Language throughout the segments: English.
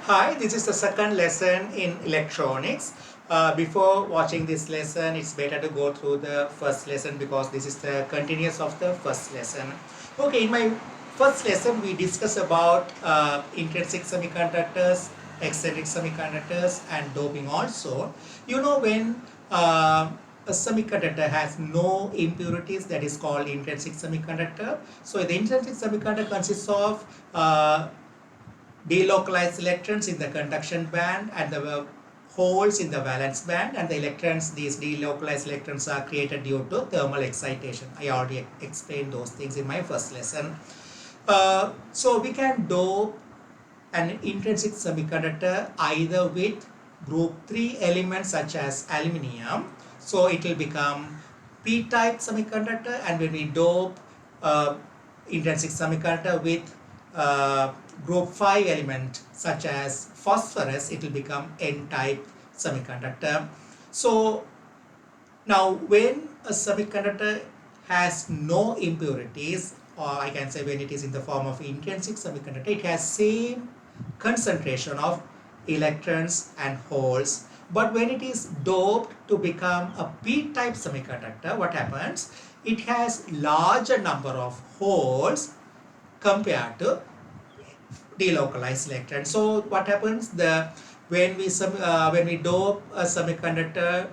Hi, this is the second lesson in electronics. Before watching this lesson, it's better to go through the first lesson because this is the continuous of the first lesson. Okay, in my first lesson, we discussed about intrinsic semiconductors, extrinsic semiconductors, and doping also. You know, when a semiconductor has no impurities, that is called intrinsic semiconductor. So the intrinsic semiconductor consists of delocalized electrons in the conduction band and the holes in the valence band, and the electrons, these delocalized electrons are created due to thermal excitation. I already explained those things in my first lesson. So we can dope an intrinsic semiconductor either with group 3 elements such as aluminium, so it will become p-type semiconductor, and when we dope intrinsic semiconductor with group 5 element such as phosphorus, it will become n-type semiconductor. So now when a semiconductor has no impurities, or I can say when it is in the form of intrinsic semiconductor, it has same concentration of electrons and holes. But when it is doped to become a p-type semiconductor, what happens? It has larger number of holes compared to delocalized electrons. So what happens? When we dope a semiconductor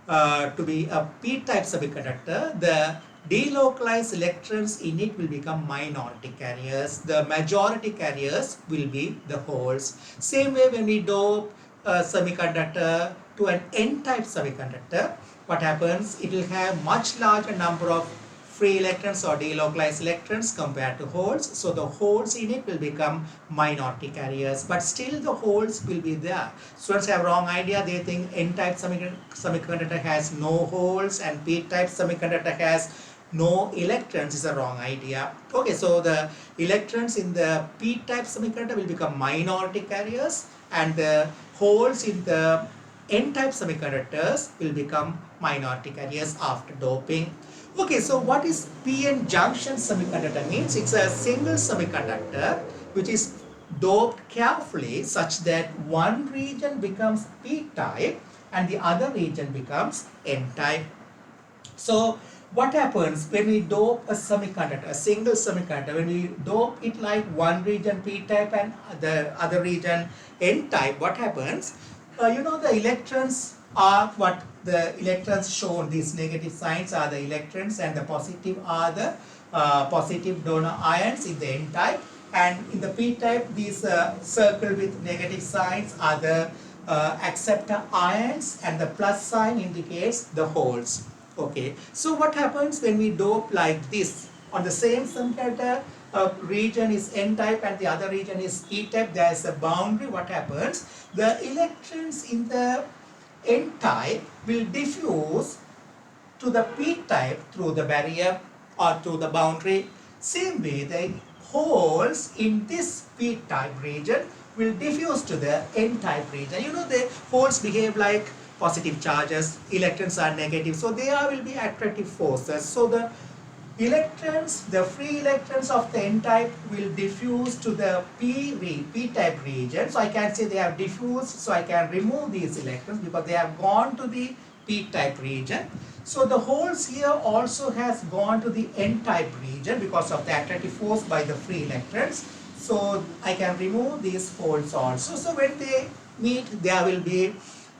to be a p-type semiconductor, the delocalized electrons in it will become minority carriers. The majority carriers will be the holes. Same way, when we dope a semiconductor to an n-type semiconductor, what happens? It will have much larger number of free electrons or delocalized electrons compared to holes. So the holes in it will become minority carriers, but still the holes will be there. Students have wrong idea. They think n-type semiconductor has no holes and p-type semiconductor has no electrons. Is a wrong idea. Okay, so the electrons in the p-type semiconductor will become minority carriers, and the holes in the n-type semiconductors will become minority carriers after doping. Okay, so what is PN junction semiconductor means? It's a single semiconductor which is doped carefully such that one region becomes p-type and the other region becomes n-type. So what happens when we dope a semiconductor, a single semiconductor, when we dope it like one region p-type and the other region n-type, what happens? The electrons are what the electrons shown, these negative signs are the electrons, and the positive are the positive donor ions in the n-type, and in the p-type these circle with negative signs are the acceptor ions, and the plus sign indicates the holes. Okay, so what happens when we dope like this? On the same semiconductor, a region is n-type and the other region is p-type, there is a boundary. What happens? The electrons in the n-type will diffuse to the p-type through the barrier or through the boundary. Same way, the holes in this p-type region will diffuse to the n-type region. The holes behave like positive charges, electrons are negative, so there will be attractive forces. So the electrons, the free electrons of the n-type will diffuse to the p-type region. So I can say they have diffused, so I can remove these electrons because they have gone to the p-type region. So the holes here also has gone to the n-type region because of the attractive force by the free electrons. So I can remove these holes also. So when they meet,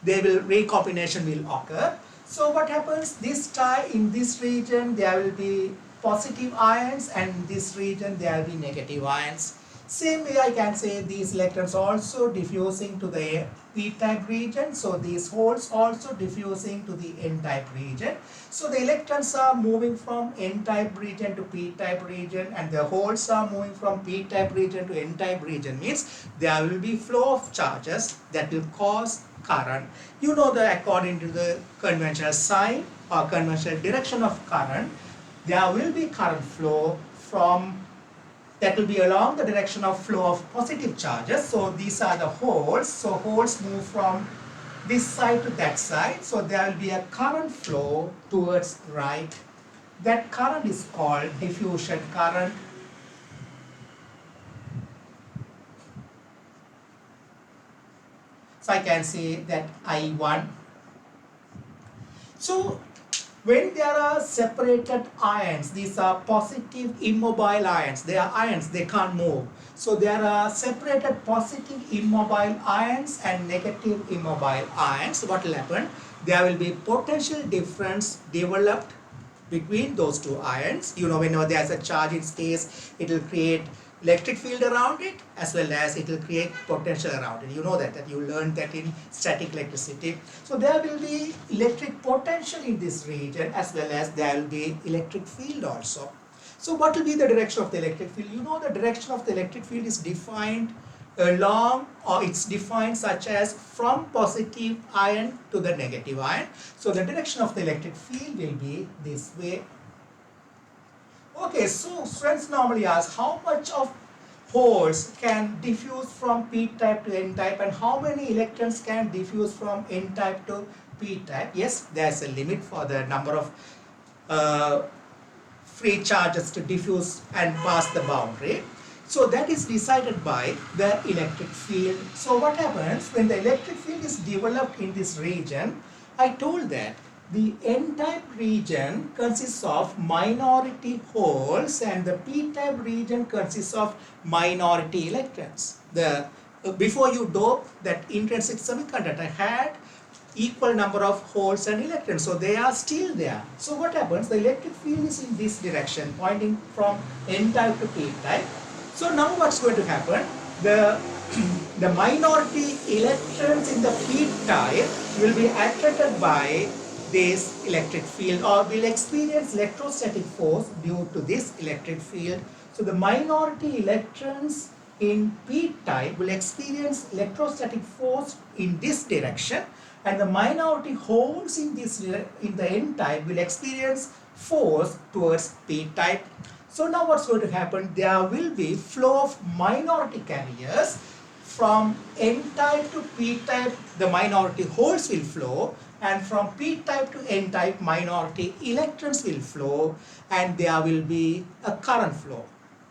recombination will occur. So what happens? This tie in this region there will be positive ions, and in this region there will be negative ions. Same way I can say these electrons also diffusing to the p-type region. So these holes also diffusing to the n-type region. So the electrons are moving from n-type region to p-type region, and the holes are moving from p-type region to n-type region. Means there will be flow of charges that will cause current. According to the conventional sign or conventional direction of current, there will be current flow from that will be along the direction of flow of positive charges. So these are the holes. So holes move from this side to that side. So there will be a current flow towards right. That current is called diffusion current. So I can say that I1. So when there are separated ions, these are positive immobile ions. They are ions, they can't move. So there are separated positive immobile ions and negative immobile ions. What will happen? There will be potential difference developed between those two ions. You know, whenever there is a charge in space, it will create electric field around it, as well as it will create potential around it. You know that you learned that in static electricity. So there will be electric potential in this region, as well as there will be electric field also. So what will be the direction of the electric field? You know, the direction of the electric field is defined along, or it's defined such as from positive ion to the negative ion. So the direction of the electric field will be this way. Okay, so students normally ask how much of holes can diffuse from p-type to n-type, and how many electrons can diffuse from n-type to p-type. Yes, there's a limit for the number of free charges to diffuse and pass the boundary. So that is decided by the electric field. So what happens when the electric field is developed in this region? I told that the n-type region consists of minority holes and the p-type region consists of minority electrons. Before you dope, that intrinsic semiconductor had equal number of holes and electrons, so they are still there. So what happens? The electric field is in this direction, pointing from n-type to p-type. So now what's going to happen? The minority electrons in the p-type will be attracted by this electric field, or will experience electrostatic force due to this electric field. So the minority electrons in p-type will experience electrostatic force in this direction, and the minority holes in the n-type will experience force towards p-type. So now what's going to happen? There will be flow of minority carriers from n-type to p-type. The minority holes will flow, and from p-type to n-type minority electrons will flow, and there will be a current flow.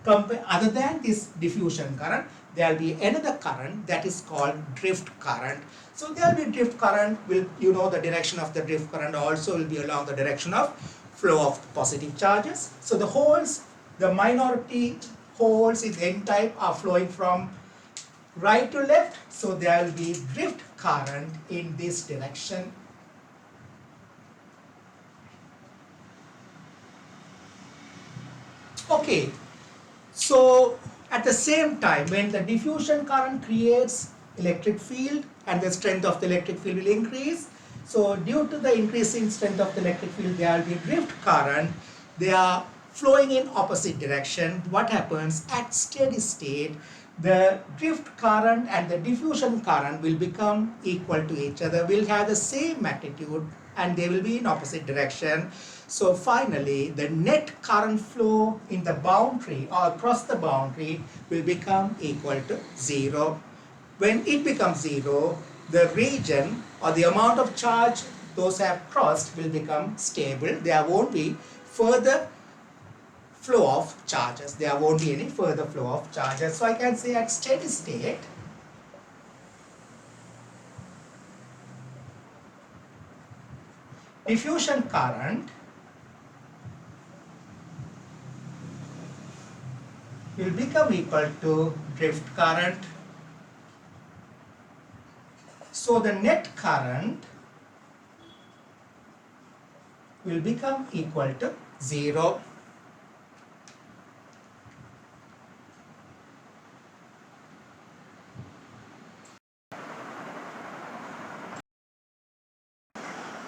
Other than this diffusion current, there will be another current that is called drift current. So there will be drift current. You know the direction of the drift current also will be along the direction of flow of positive charges. So the holes, the minority holes in n-type are flowing from right to left. So there will be drift current in this direction. Okay, so at the same time, when the diffusion current creates electric field and the strength of the electric field will increase, so due to the increasing strength of the electric field, there will be drift current. They are flowing in opposite direction. What happens at steady state? The drift current and the diffusion current will become equal to each other, will have the same magnitude, and they will be in opposite direction. So finally, the net current flow in the boundary or across the boundary will become equal to 0. When it becomes 0, the region or the amount of charge those have crossed will become stable. There won't be further flow of charges. There won't be any further flow of charges. So I can say at steady state, diffusion current will become equal to drift current. So the net current will become equal to 0.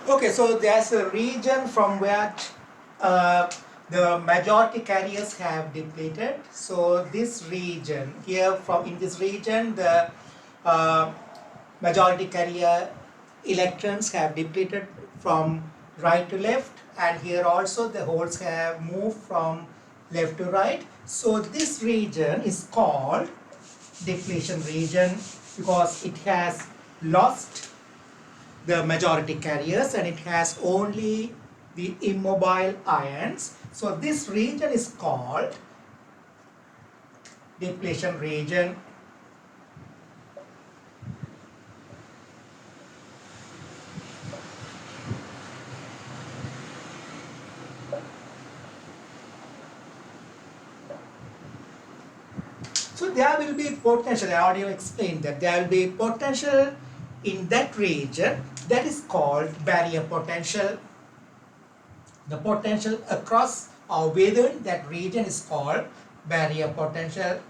Okay, so there's a region from where the majority carriers have depleted. So this region here, in this region, the majority carrier electrons have depleted from right to left, and here also the holes have moved from left to right. So this region is called depletion region because it has lost the majority carriers and it has only the immobile ions. So this region is called depletion region. there will be potential. I already explained that there will be potential in that region that is called barrier potential. The potential across or within that region is called barrier potential.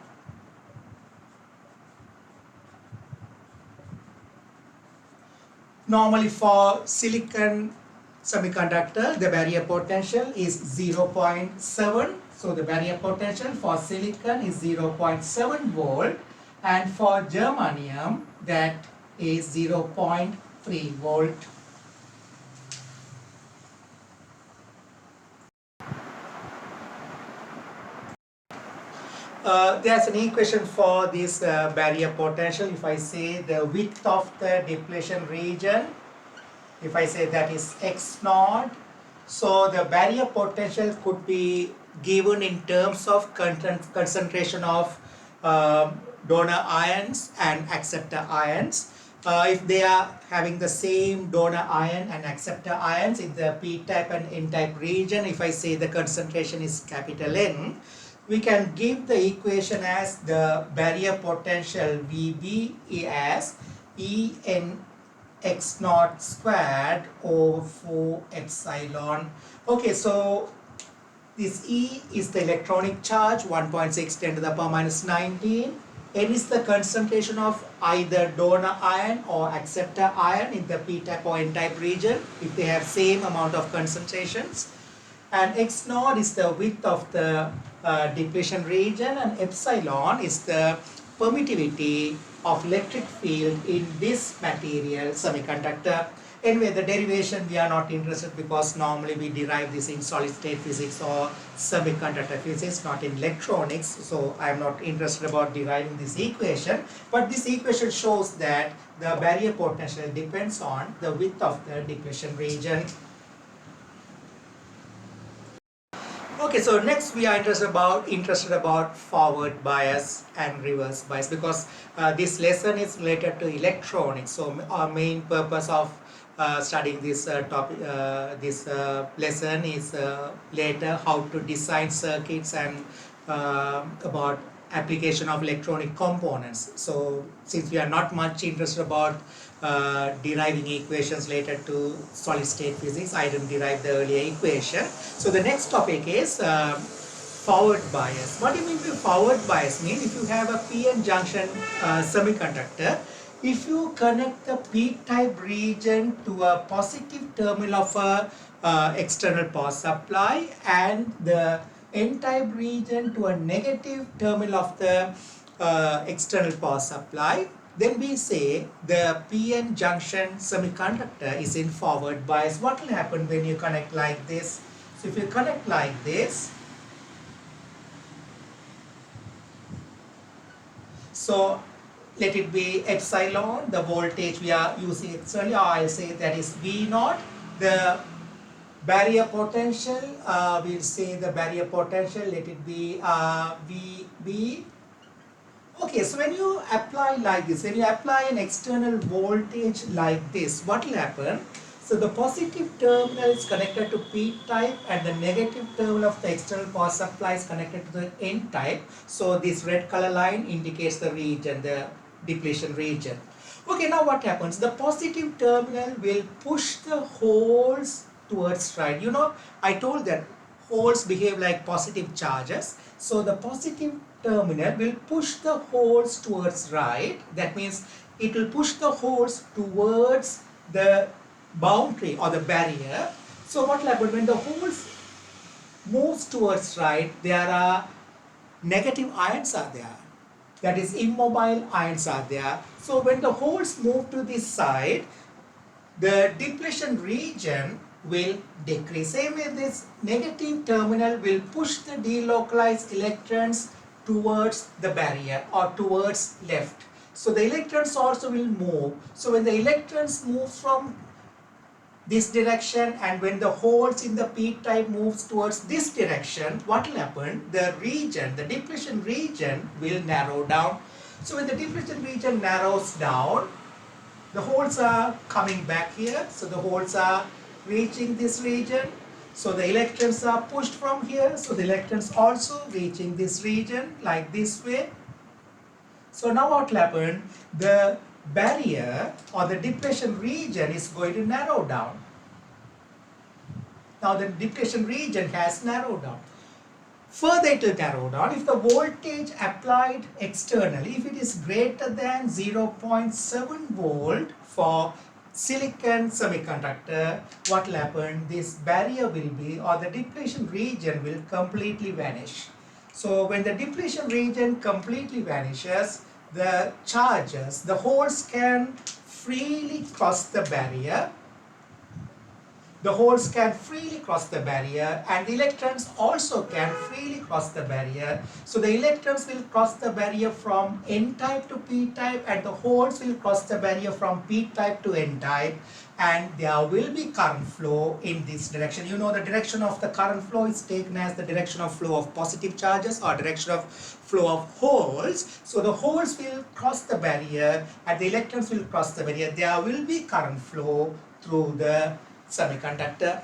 Normally for silicon semiconductor, the barrier potential is 0.7. So the barrier potential for silicon is 0.7 volt, and for germanium that is 0.3 volt. There's an equation for this barrier potential. If I say the width of the depletion region, if I say that is x naught, so the barrier potential could be given in terms of concentration of donor ions and acceptor ions. If they are having the same donor ion and acceptor ions in the p-type and n-type region, if I say the concentration is capital N, we can give the equation as the barrier potential VB as En x naught squared over 4 epsilon. Okay, so this E is the electronic charge, 1.6 10 to the power minus 19. N is the concentration of either donor ion or acceptor ion in the p-type or n-type region if they have same amount of concentrations. And x naught is the width of the depletion region, and epsilon is the permittivity of electric field in this material semiconductor. Anyway, the derivation we are not interested because normally we derive this in solid state physics or semiconductor physics, not in electronics. So I am not interested about deriving this equation. But this equation shows that the barrier potential depends on the width of the depletion region. Okay, so next we are interested about forward bias and reverse bias, because this lesson is related to electronics. So our main purpose of studying this topic, this lesson is later how to design circuits and about application of electronic components. So since we are not much interested about deriving equations related to solid state physics, I didn't derive the earlier equation. So the next topic is forward bias. What do you mean by forward bias? Means if you have a PN junction semiconductor, if you connect the p-type region to a positive terminal of a external power supply and the n-type region to a negative terminal of the external power supply, then we say the PN junction semiconductor is in forward bias. What will happen when you connect like this? So if you connect like this, so let it be epsilon, the voltage we are using externally, or I'll say that is V naught. The barrier potential, we'll say the barrier potential, let it be VB. Okay, so when you apply like this, when you apply an external voltage like this, what will happen? So the positive terminal is connected to p-type and the negative terminal of the external power supply is connected to the n-type. So this red color line indicates the region, the depletion region. Okay, now what happens? The positive terminal will push the holes towards right. You know, I told that holes behave like positive charges. So the positive terminal will push the holes towards right. That means it will push the holes towards the boundary or the barrier. So what will happen when the holes moves towards right? There are negative ions are there. That is immobile ions are there. So when the holes move to this side, the depletion region will decrease. Same way, this negative terminal will push the delocalized electrons towards the barrier or towards left. So the electrons also will move. So when the electrons move from this direction and when the holes in the p-type moves towards this direction, what will happen? The region, the depletion region will narrow down. So when the depletion region narrows down, the holes are coming back here. So the holes are reaching this region. So the electrons are pushed from here. So the electrons also reaching this region like this way. So now what will happen? The barrier or the depletion region is going to narrow down. Now the depletion region has narrowed down. Further it will narrow down if the voltage applied externally, if it is greater than 0.7 volt for silicon semiconductor, what will happen? This barrier will be, or the depletion region will completely vanish. So when the depletion region completely vanishes, the charges, the holes can freely cross the barrier. The holes can freely cross the barrier, and the electrons also can freely cross the barrier. So the electrons will cross the barrier from N-type to P-type, and the holes will cross the barrier from P-type to N-type, and there will be current flow in this direction. You know, the direction of the current flow is taken as the direction of flow of positive charges or direction of flow of holes. So the holes will cross the barrier and the electrons will cross the barrier. There will be current flow through the semiconductor.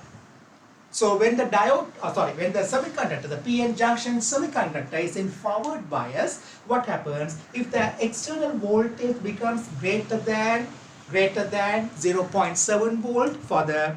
So when the when the semiconductor, the PN junction semiconductor is in forward bias, what happens? If the external voltage becomes greater than 0.7 volt for the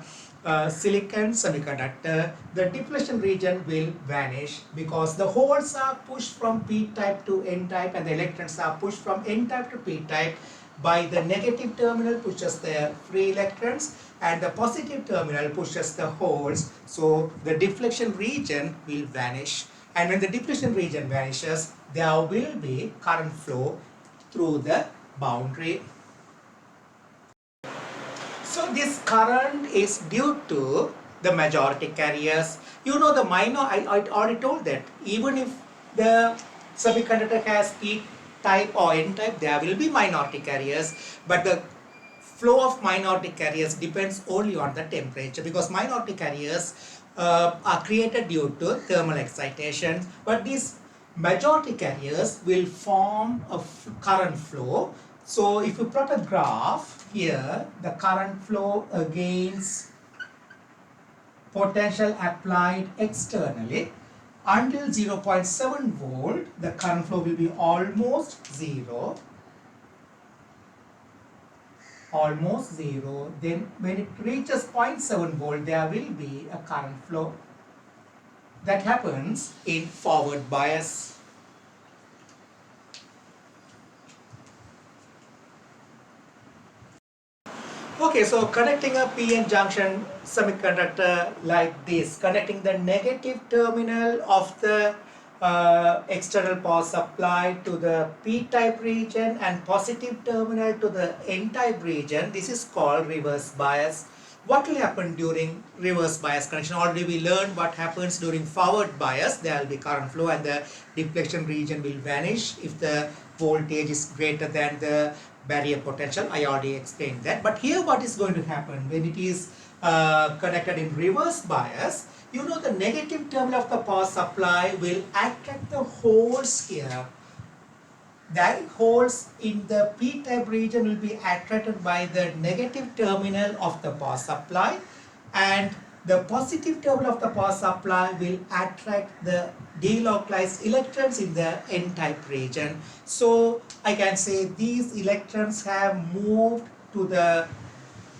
silicon semiconductor, the depletion region will vanish because the holes are pushed from P-type to N-type and the electrons are pushed from N-type to P-type. By the negative terminal pushes the free electrons and the positive terminal pushes the holes. So the deflection region will vanish, and when the depletion region vanishes, there will be current flow through the boundary. So this current is due to the majority carriers. You know, the minor, I already told that even if the semiconductor has P-type or N-type, there will be minority carriers, but the flow of minority carriers depends only on the temperature, because minority carriers are created due to thermal excitation, but these majority carriers will form a current flow. So if you plot a graph here, the current flow against potential applied externally, until 0.7 volt, the current flow will be almost zero. Then when it reaches 0.7 volt, there will be a current flow. That happens in forward bias. Okay, so connecting a PN junction semiconductor like this, connecting the negative terminal of the external power supply to the P-type region and positive terminal to the N-type region, this is called reverse bias. What will happen during reverse bias connection? Already we learned what happens during forward bias. There will be current flow and the deflection region will vanish if the voltage is greater than the barrier potential. I already explained that. But here what is going to happen when it is connected in reverse bias? You know, the negative terminal of the power supply will attract the holes here. The holes in the P-type region will be attracted by the negative terminal of the power supply, and the positive terminal of the power supply will attract the delocalized electrons in the N-type region. So I can say these electrons have moved to the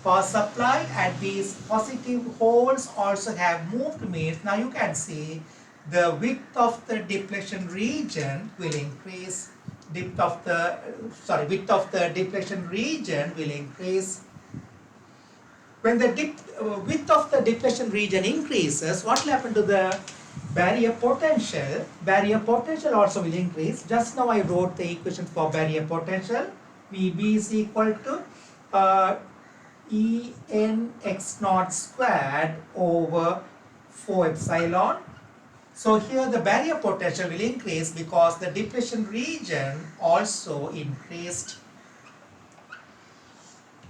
power supply and these positive holes also have moved. Means now you can see the width of the depletion region will increase. Width of the depletion region will increase. When the width of the depletion region increases, what will happen to the barrier potential? Barrier potential also will increase. Just now I wrote the equation for barrier potential. VB is equal to En x naught squared over 4 epsilon. So here the barrier potential will increase because the depletion region also increased.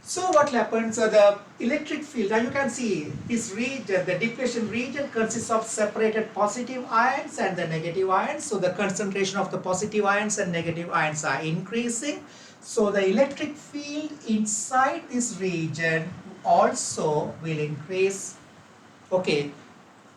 So what happens? So the electric field, now you can see this region, the depletion region consists of separated positive ions and the negative ions. So the concentration of the positive ions and negative ions are increasing. So the electric field inside this region also will increase. Okay.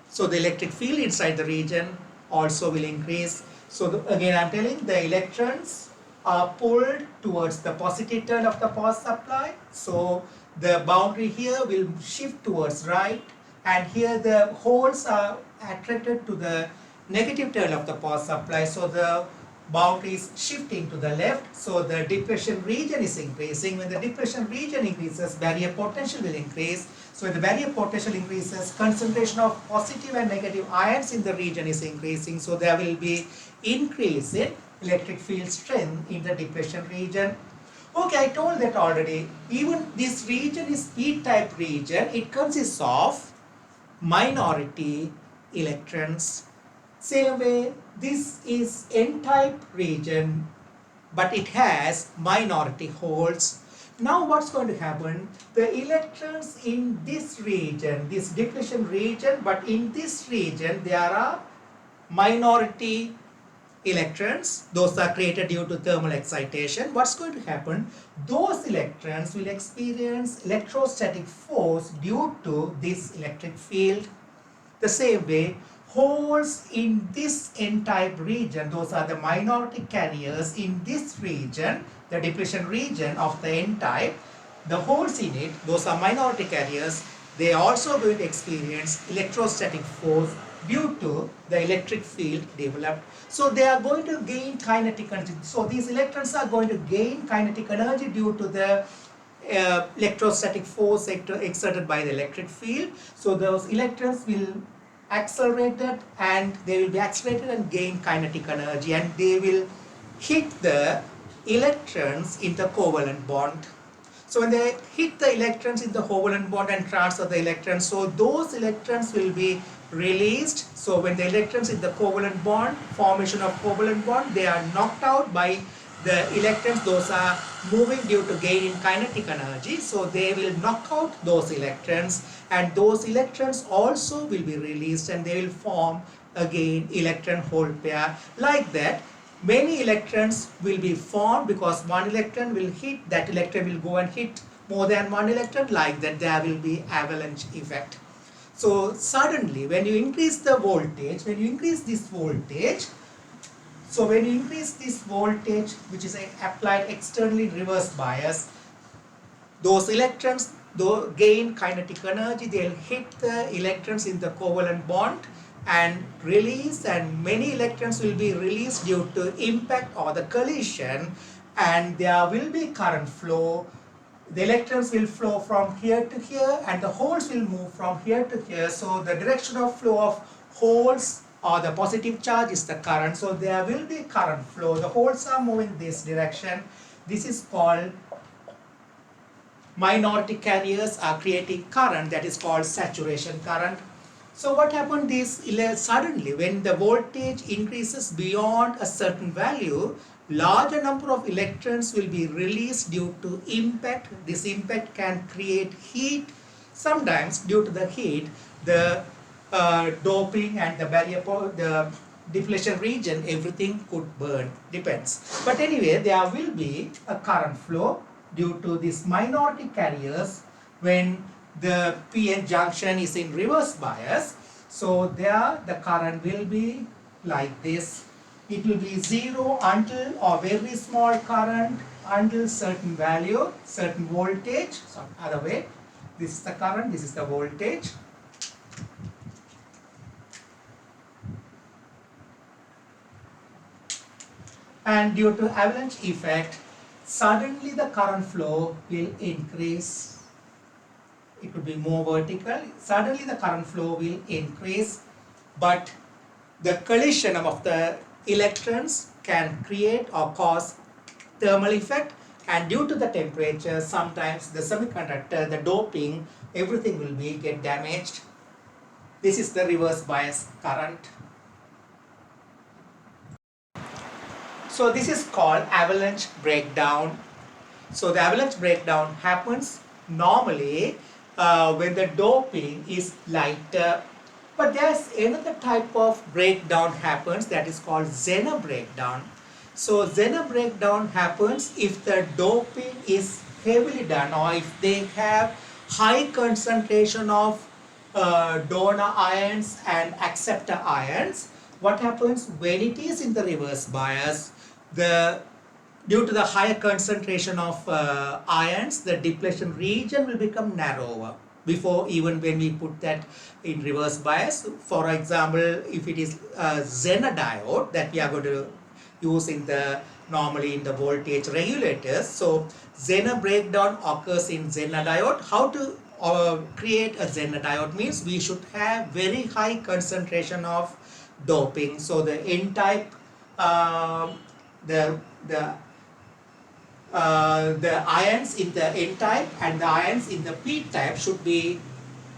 So the electric field inside the region also will increase. So again I am telling the electrons are pulled towards the positive term of the power supply. So the boundary here will shift towards right, and here the holes are attracted to the negative term of the power supply. So the boundary is shifting to the left. So the depletion region is increasing. When the depletion region increases, barrier potential will increase. So when the barrier potential increases, concentration of positive and negative ions in the region is increasing. So there will be increase in electric field strength in the depletion region. Okay, I told that already. Even this region is P-type region. It consists of minority electrons. Same way, this is N-type region, but it has minority holes. Now what's going to happen? The electrons in this region, this depletion region, but in this region there are minority electrons. Those are created due to thermal excitation. What's going to happen? Those electrons will experience electrostatic force due to this electric field. The same way, holes in this N-type region, those are the minority carriers in this region, the depletion region of the N-type, the holes in it, those are minority carriers. They are also going to experience electrostatic force due to the electric field developed. So they are going to gain kinetic energy. So these electrons are going to gain kinetic energy due to the electrostatic force exerted by the electric field. So those electrons will accelerated, and they will be accelerated and gain kinetic energy, and they will hit the electrons in the covalent bond. So when they hit the electrons in the covalent bond and transfer the electrons, so those electrons will be released. So when the electrons in the covalent bond, formation of covalent bond, they are knocked out by the electrons. Those are moving due to gain in kinetic energy. So they will knock out those electrons, and those electrons also will be released, and they will form again electron hole pair. Like that, many electrons will be formed because one electron will hit, that electron will go and hit more than one electron. Like that, there will be avalanche effect. So suddenly when you increase the voltage, when you increase this voltage, so when you increase this voltage, which is applied externally reverse bias, those electrons gain kinetic energy. They'll hit the electrons in the covalent bond and release, and many electrons will be released due to impact or the collision, and there will be current flow. The electrons will flow from here to here, and the holes will move from here to here. So the direction of flow of holes or the positive charge is the current. So there will be current flow. The holes are moving this direction. This is called minority carriers are creating current, that is called saturation current. So what happened is, suddenly when the voltage increases beyond a certain value, larger number of electrons will be released due to impact. This impact can create heat. Sometimes due to the heat, the doping and the barrier, the depletion region, everything could burn, depends. But anyway, there will be a current flow due to these minority carriers when the PN junction is in reverse bias. So there the current will be like this. It will be zero until, or very small current until certain value, certain voltage. So other way, this is the current, this is the voltage. And due to avalanche effect, suddenly the current flow will increase. It will be more vertical. Suddenly the current flow will increase, but the collision of the electrons can create or cause thermal effect, and due to the temperature, sometimes the semiconductor, the doping, everything will be get damaged. This is the reverse bias current. So this is called avalanche breakdown. So the avalanche breakdown happens normally when the doping is lighter. But there's another type of breakdown happens, that is called Zener breakdown. So Zener breakdown happens if the doping is heavily done, or if they have high concentration of donor ions and acceptor ions. What happens when it is in the reverse bias? The due to the higher concentration of ions, the depletion region will become narrower before even when we put that in reverse bias. For example, if it is a Zener diode that we are going to use in the normally in the voltage regulators. So Zener breakdown occurs in Zener diode. How to create a Zener diode means we should have very high concentration of doping. So the N type, the the ions in the N type and the ions in the P type should be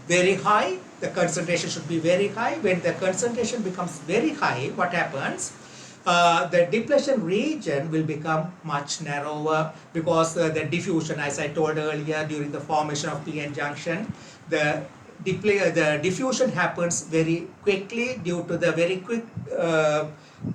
very high. The concentration should be very high. When the concentration becomes very high, what happens? The depletion region will become much narrower because the diffusion, as I told earlier, during the formation of PN junction, the diffusion happens very quickly due to the very quick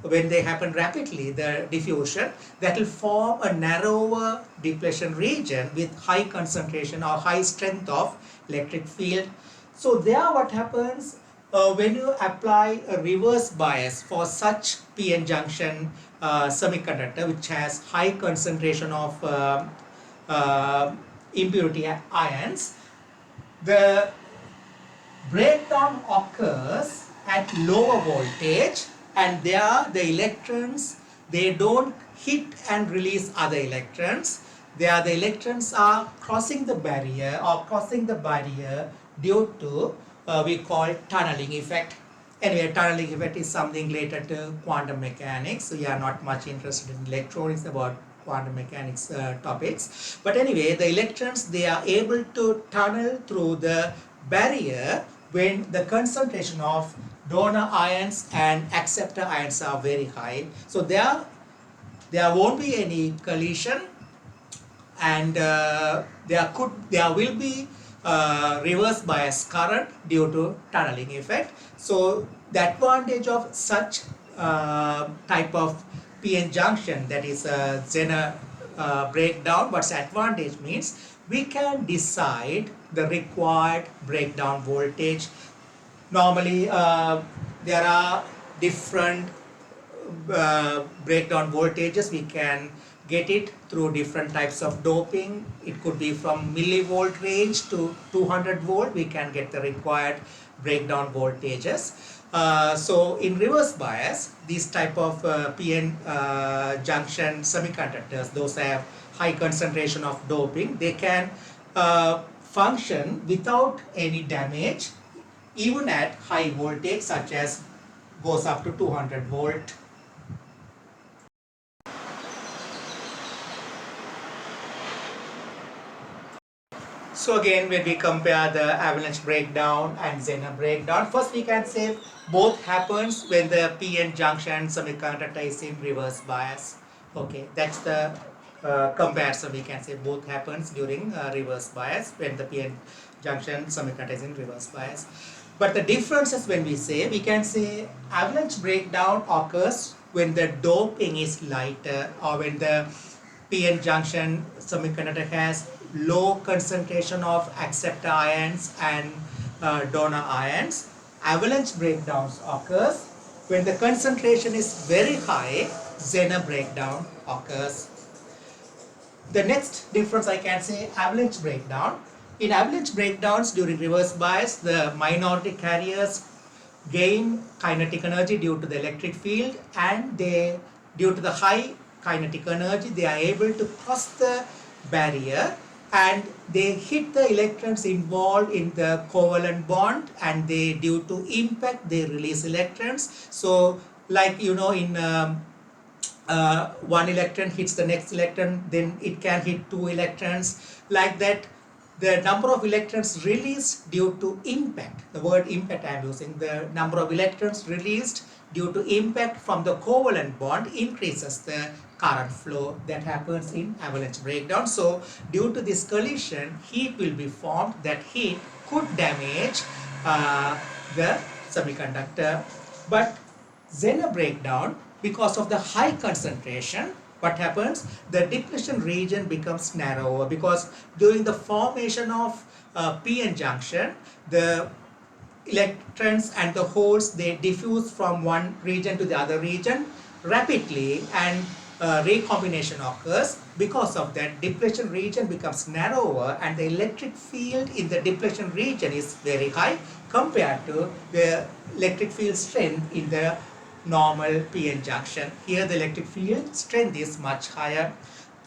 when they happen rapidly, the diffusion, that will form a narrower depletion region with high concentration or high strength of electric field. So there what happens when you apply a reverse bias for such PN junction semiconductor which has high concentration of impurity ions, the breakdown occurs at lower voltage, and there the electrons, they don't hit and release other electrons. There the electrons are crossing the barrier due to we call tunneling effect. Anyway, tunneling effect is something related to quantum mechanics. We are not much interested in electronics about quantum mechanics topics. But anyway, the electrons, they are able to tunnel through the barrier when the concentration of donor ions and acceptor ions are very high. So there won't be any collision, and there will be reverse bias current due to tunneling effect. So the advantage of such type of PN junction, that is Zener breakdown, what's advantage means we can decide the required breakdown voltage. Normally there are different breakdown voltages. We can get it through different types of doping. It could be from millivolt range to 200 volt. We can get the required breakdown voltages. So in reverse bias, these type of PN junction semiconductors, those have high concentration of doping, they can function without any damage even at high voltage, such as goes up to 200 volt. So again, when we compare the avalanche breakdown and Zener breakdown, first we can say both happens when the PN junction semiconductor is in reverse bias. Okay, that's the comparison. We can say both happens during reverse bias when the PN junction semiconductor is in reverse bias. But the differences, when we can say avalanche breakdown occurs when the doping is lighter, or when the PN junction semiconductor has low concentration of acceptor ions and donor ions. Avalanche breakdowns occurs when the concentration is very high. Zener breakdown occurs. The next difference, I can say avalanche breakdown. In avalanche breakdowns during reverse bias, the minority carriers gain kinetic energy due to the electric field, and they, due to the high kinetic energy, they are able to cross the barrier and they hit the electrons involved in the covalent bond, and they, due to impact, they release electrons. So like in one electron hits the next electron, then it can hit two electrons. Like that, the number of electrons released due to impact, the word impact I am using, the number of electrons released due to impact from the covalent bond increases the current flow that happens in avalanche breakdown. So due to this collision, heat will be formed. That heat could damage the semiconductor. But Zener breakdown, because of the high concentration, what happens? The depletion region becomes narrower, because during the formation of PN junction, the electrons and the holes, they diffuse from one region to the other region rapidly, and recombination occurs. Because of that, depletion region becomes narrower and the electric field in the depletion region is very high compared to the electric field strength in the normal PN junction. Here the electric field strength is much higher.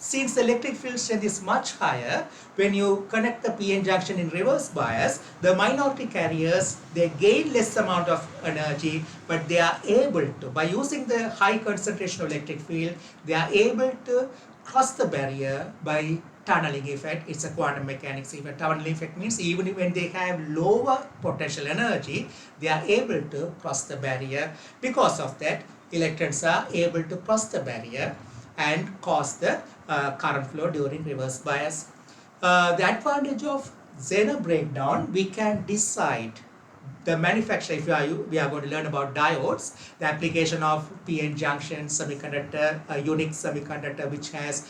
Since the electric field strength is much higher, when you connect the PN junction in reverse bias, the minority carriers, they gain less amount of energy, but they are able to, by using the high concentration of electric field, they are able to cross the barrier by tunneling effect. It's a quantum mechanics effect. Tunneling effect means even when they have lower potential energy, they are able to cross the barrier. Because of that, electrons are able to cross the barrier and cause the current flow during reverse bias. The advantage of Zener breakdown, we can decide the manufacturer. If we are going to learn about diodes, the application of PN junction semiconductor, a unique semiconductor which has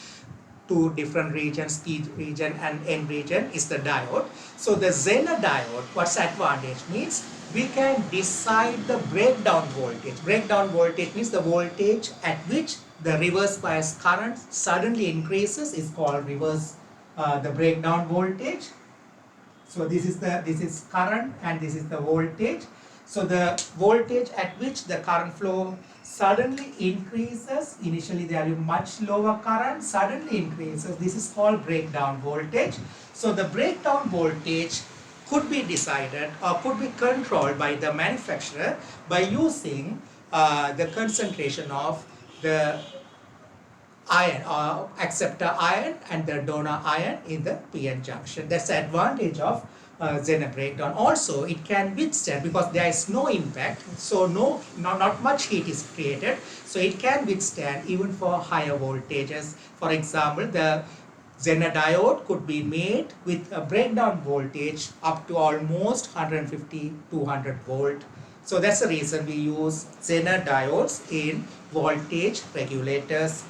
two different regions, P region and N region, is the diode. So the Zener diode, what's advantage means, we can decide the breakdown voltage. Breakdown voltage means the voltage at which the reverse bias current suddenly increases is called reverse the breakdown voltage. So this is current and this is the voltage. So the voltage at which the current flow suddenly increases, initially there is much lower current, suddenly increases, this is called breakdown voltage. So the breakdown voltage could be decided or could be controlled by the manufacturer by using the concentration of the ion or acceptor ion and the donor ion in the PN junction. That's the advantage of Zener breakdown. Also, it can withstand because there is no impact, so not much heat is created, so it can withstand even for higher voltages. For example, the Zener diode could be made with a breakdown voltage up to almost 150-200 volt. So that's the reason we use Zener diodes in voltage regulators.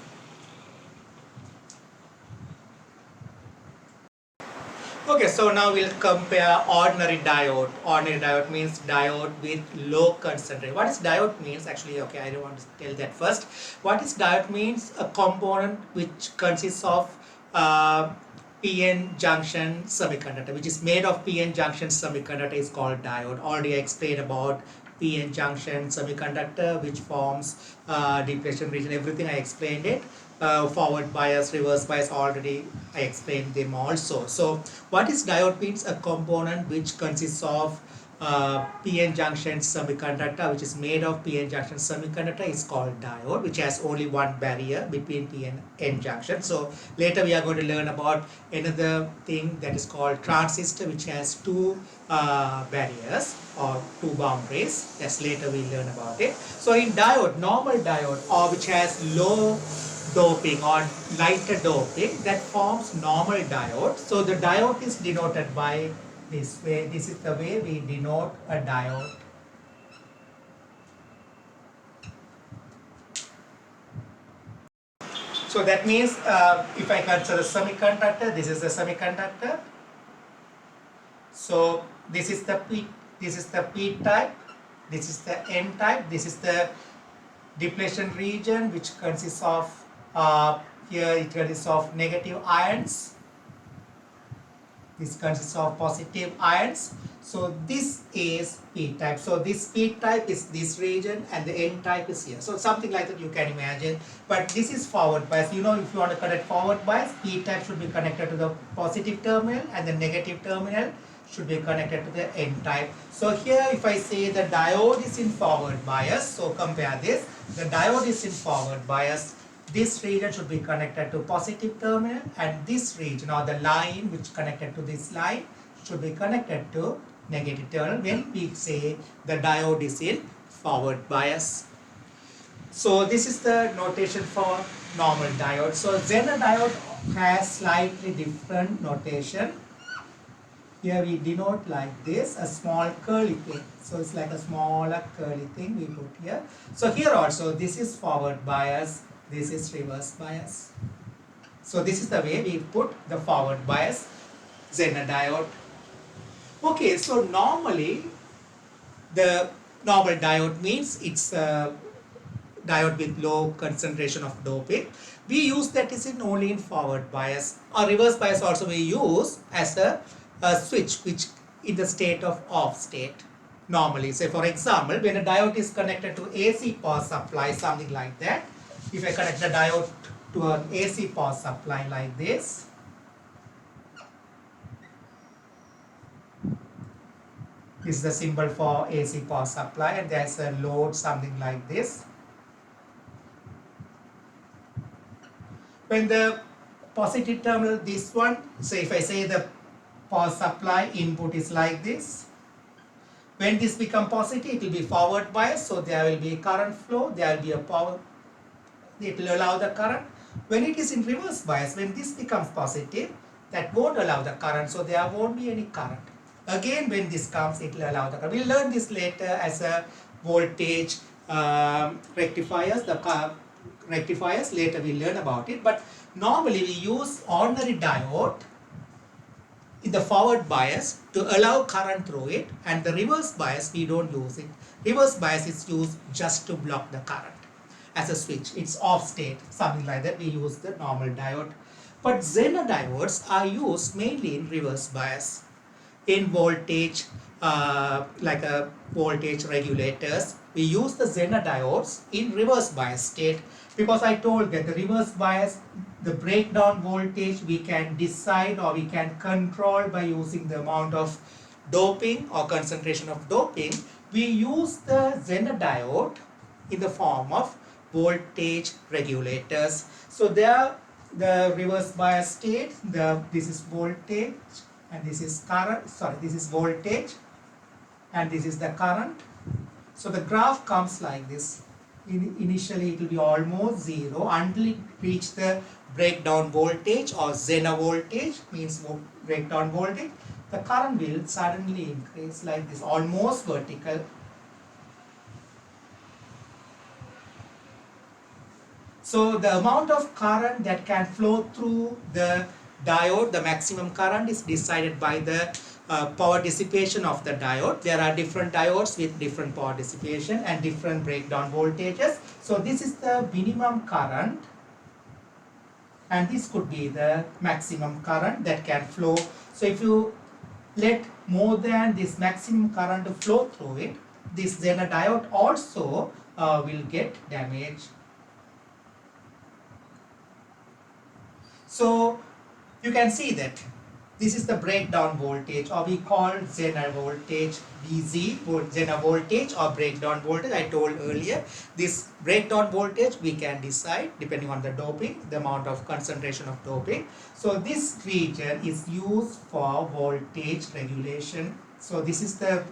Okay, so now we'll compare ordinary diode. Ordinary diode means diode with low concentration. What is diode means? Actually, okay, I don't want to tell that first. What is diode means? A component which consists of PN junction semiconductor, which is made of PN junction semiconductor, is called diode. Already I explained about PN junction semiconductor, which forms depletion region. Everything I explained it. Forward bias, reverse bias, already I explained them also. So what is diode means? A component which consists of PN junction semiconductor, which is made of PN junction semiconductor, is called diode, which has only one barrier between P and N junction. So later we are going to learn about another thing that is called transistor, which has two barriers or two boundaries. That's later we learn about it. So in diode, normal diode, or which has low doping or lighter doping, that forms normal diode. So the diode is denoted by this way. This is the way we denote a diode. So that means if I consider semiconductor, this is the semiconductor. So this is the P type, this is the N type, this is the depletion region, which consists of here it consists of negative ions, this consists of positive ions. So this is P type. So this P type is this region and the N type is here. So something like that you can imagine. But this is forward bias. You know, if you want to connect forward bias, P type should be connected to the positive terminal and the negative terminal should be connected to the N type. So here if I say the diode is in forward bias, so compare this, the diode is in forward bias, this region should be connected to positive terminal and this region or the line which connected to this line should be connected to negative terminal when we say the diode is in forward bias. So this is the notation for normal diode. So Zener diode has slightly different notation. Here we denote like this, a small curly thing. So it's like a smaller curly thing we put here. So here also this is forward bias, this is reverse bias. So this is the way we put the forward bias Zener diode. Okay, so normally the normal diode means it's diode with low concentration of doping. We use that is in only in forward bias, or reverse bias also we use as a switch which in the state of off state. Normally, say for example, when a diode is connected to AC power supply, something like that. If I connect the diode to an AC power supply like this, this is the symbol for AC power supply, and there's a load something like this. When the positive terminal, this one, so if I say the power supply input is like this, when this become positive, it will be forward bias, so there will be a current flow, there will be a power, it will allow the current. When it is in reverse bias, when this becomes positive, that won't allow the current, so there won't be any current. Again, when this comes, it will allow the current. We'll learn this later as a voltage rectifiers, rectifiers, later we'll learn about it. But normally we use ordinary diode in the forward bias to allow current through it, and the reverse bias we don't use it. Reverse bias is used just to block the current as a switch. It's off state, something like that. We use the normal diode. But Zener diodes are used mainly in reverse bias. In voltage, like a voltage regulators, we use the Zener diodes in reverse bias state, because I told that the reverse bias, the breakdown voltage we can decide or we can control by using the amount of doping or concentration of doping. We use the Zener diode in the form of voltage regulators. So there, the reverse bias state, this is voltage and this is current, sorry, this is voltage and this is the current. So the graph comes like this. Initially it will be almost zero until it reaches the breakdown voltage or Zener voltage, means breakdown voltage. The current will suddenly increase like this, almost vertical. So the amount of current that can flow through the diode, the maximum current, is decided by the power dissipation of the diode. There are different diodes with different power dissipation and different breakdown voltages. So this is the minimum current, and this could be the maximum current that can flow. So if you let more than this maximum current to flow through it, this Zener diode also will get damaged. So you can see that this is the breakdown voltage, or we call Zener voltage VZ, Zener voltage or breakdown voltage. I told earlier, this breakdown voltage we can decide depending on the doping, the amount of concentration of doping. So this region is used for voltage regulation. So this is the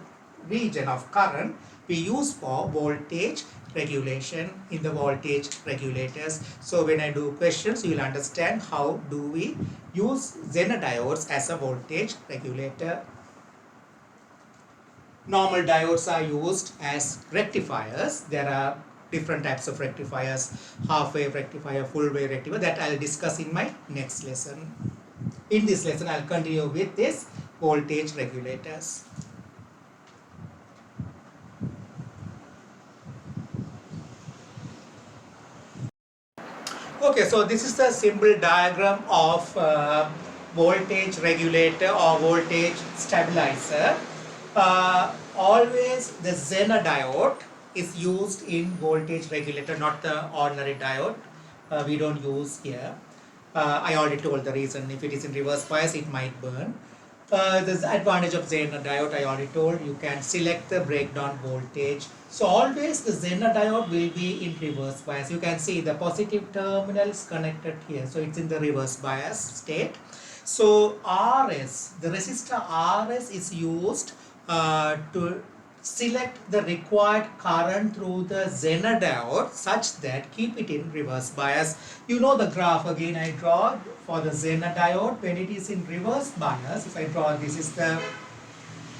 region of current we use for voltage regulation in the voltage regulators. So when I do questions, you will understand how do we use Zener diodes as a voltage regulator. Normal diodes are used as rectifiers. There are different types of rectifiers, half-wave rectifier, full-wave rectifier, that I'll discuss in my next lesson. In this lesson, I'll continue with this voltage regulators. Okay, so this is the simple diagram of voltage regulator or voltage stabilizer. Always the Zener diode is used in voltage regulator, not the ordinary diode. We don't use here. I already told the reason. If it is in reverse bias, it might burn. The advantage of Zener diode, I already told, you can select the breakdown voltage. So always the Zener diode will be in reverse bias. You can see the positive terminal is connected here. So it's in the reverse bias state. So RS, the resistor RS is used to select the required current through the Zener diode such that keep it in reverse bias. You know the graph again I draw for the Zener diode. When it is in reverse bias, if I draw, this is the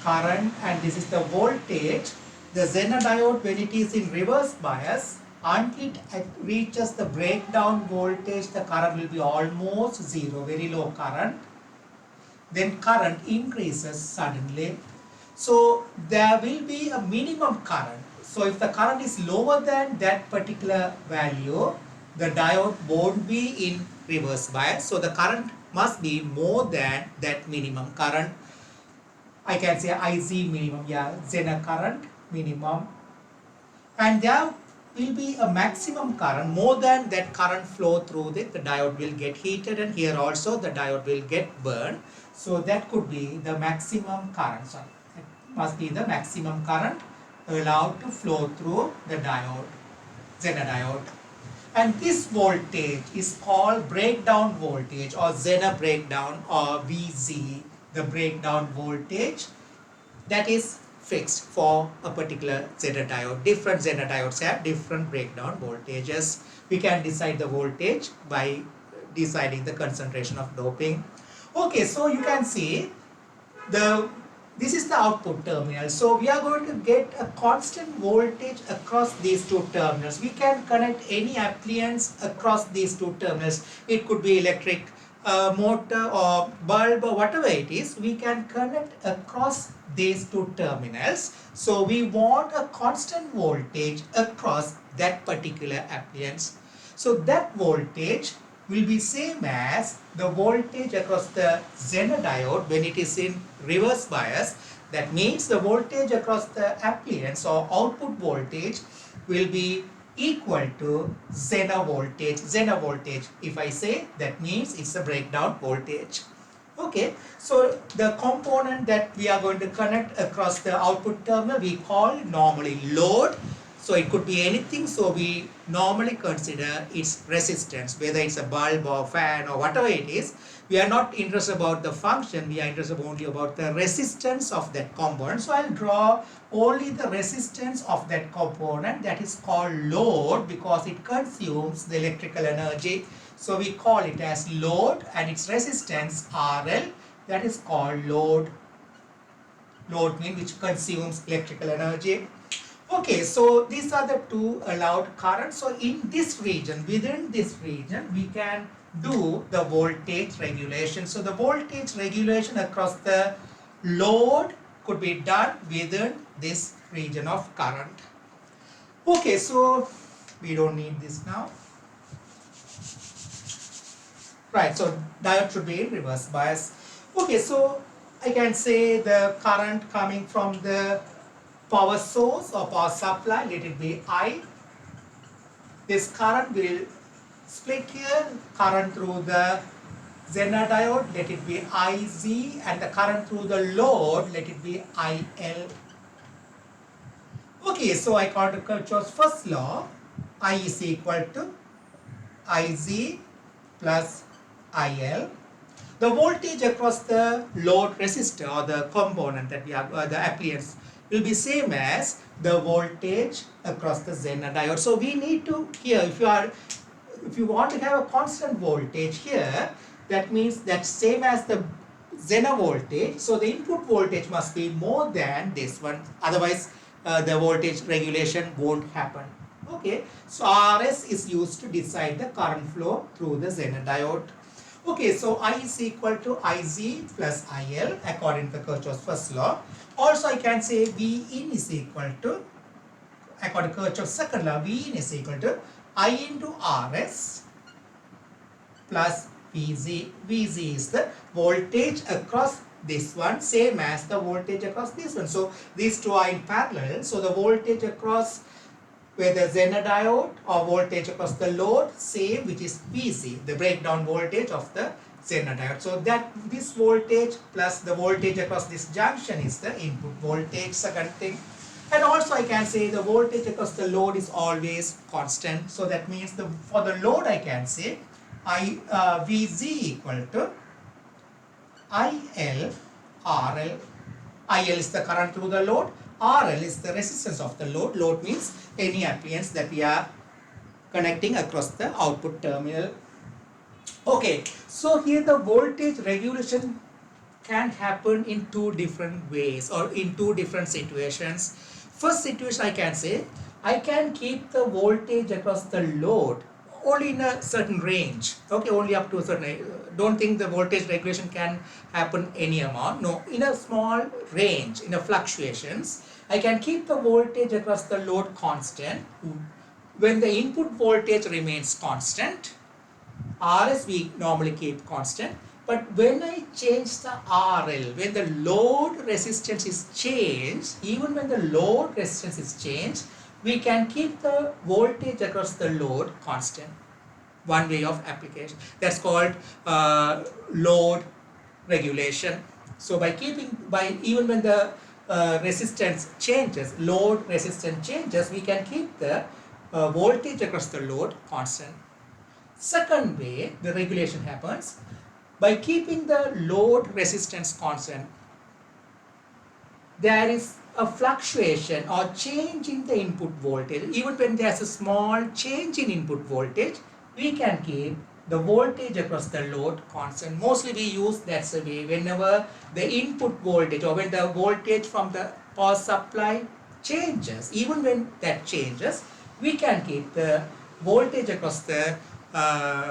current and this is the voltage. The Zener diode, when it is in reverse bias, until it reaches the breakdown voltage, the current will be almost zero, very low current. Then current increases suddenly. So there will be a minimum current. So if the current is lower than that particular value, the diode won't be in reverse bias. So the current must be more than that minimum current. I can say IZ minimum, yeah, Zener current minimum. And there will be a maximum current. More than that current flow through the diode will get heated, and here also the diode will get burned. So that could be the maximum current. So it must be the maximum current allowed to flow through the diode, Zener diode. And this voltage is called breakdown voltage or Zener breakdown or VZ, the breakdown voltage that is fixed for a particular Zener diode. Different Zener diodes have different breakdown voltages. We can decide the voltage by deciding the concentration of doping. Okay, so you can see this is the output terminal. So we are going to get a constant voltage across these two terminals. We can connect any appliance across these two terminals. It could be electric motor or bulb or whatever it is. We can connect across these two terminals. So we want a constant voltage across that particular appliance. So that voltage will be same as the voltage across the Zener diode when it is in reverse bias. That means the voltage across the appliance or output voltage will be equal to Zener voltage. Zener voltage, if I say, that means it's a breakdown voltage. Okay, so the component that we are going to connect across the output terminal we call normally load. So it could be anything, so we normally consider its resistance, whether it's a bulb or fan or whatever it is. We are not interested about the function, we are interested only about the resistance of that component. So I'll draw only the resistance of that component, that is called load because it consumes the electrical energy. So we call it as load, and its resistance RL, that is called load. Load means which consumes electrical energy. Okay, so these are the two allowed currents. So in this region, within this region, we can do the voltage regulation. So the voltage regulation across the load could be done within this region of current. Okay, so we don't need this now. Right, so diode should be in reverse bias. Okay, so I can say the current coming from the power source or power supply, let it be I. This current will split here, current through the Zener diode, let it be IZ, and the current through the load, let it be IL. Okay, so I call the Kirchhoff's first law, I is equal to IZ plus IL. The voltage across the load resistor or the component that we have, the appliance, will be same as the voltage across the Zener diode. So we need to here, if you want to have a constant voltage here, that means that's same as the Zener voltage. So the input voltage must be more than this one. Otherwise, the voltage regulation won't happen. Okay, so RS is used to decide the current flow through the Zener diode. Okay, so I is equal to IZ plus IL according to Kirchhoff's first law. Also, I can say V in is equal to, according to Kirchhoff's second law, V in is equal to I into RS plus VZ. VZ is the voltage across this one, same as the voltage across this one. So these two are in parallel. So the voltage across whether Zener diode or voltage across the load, same, which is VZ, the breakdown voltage of the Zener diode. So that this voltage plus the voltage across this junction is the input voltage, second thing. And also I can say the voltage across the load is always constant. So that means for the load I can say VZ equal to IL RL. IL is the current through the load. RL is the resistance of the load. Load means any appliance that we are connecting across the output terminal. Okay, so here the voltage regulation can happen in two different ways or in two different situations. First situation I can say, I can keep the voltage across the load only in a certain range. Okay, only up to a certain don't think the voltage regulation can happen any amount. No, in a small range, in a fluctuations, I can keep the voltage across the load constant. When the input voltage remains constant, RS we normally keep constant. But when I change the RL, when the load resistance is changed, even when the load resistance is changed, we can keep the voltage across the load constant. One way of application. That's called load regulation. So by even when the resistance changes, load resistance changes, we can keep the voltage across the load constant. Second way the regulation happens by keeping the load resistance constant. There is a fluctuation or change in the input voltage. Even when there's a small change in input voltage, we can keep the voltage across the load constant. Mostly we use that's the way whenever the input voltage or when the voltage from the power supply changes, even when that changes, we can keep the voltage across the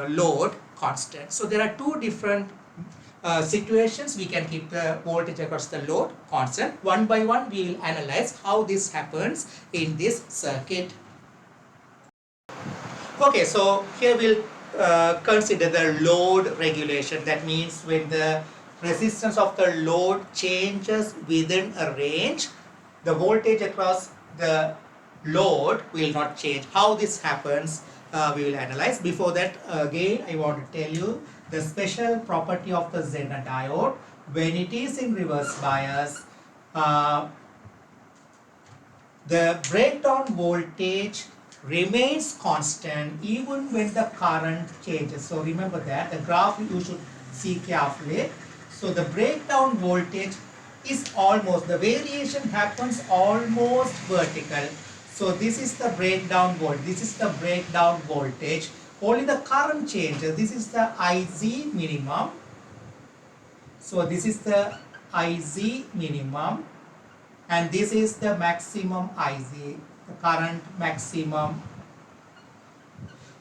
load constant. So there are two different situations we can keep the voltage across the load constant. One by one we will analyze how this happens in this circuit. Okay, so here we'll consider the load regulation. That means when the resistance of the load changes within a range, the voltage across the load will not change. How this happens, we will analyze. Before that, again, I want to tell you the special property of the Zener diode. When it is in reverse bias, the breakdown voltage remains constant even when the current changes. So remember that the graph you should see carefully. So the breakdown voltage is almost, the variation happens almost vertical. So this is the breakdown voltage, this is the breakdown voltage. Only the current changes. This is the IZ minimum. So this is the IZ minimum and this is the maximum IZ, the current maximum.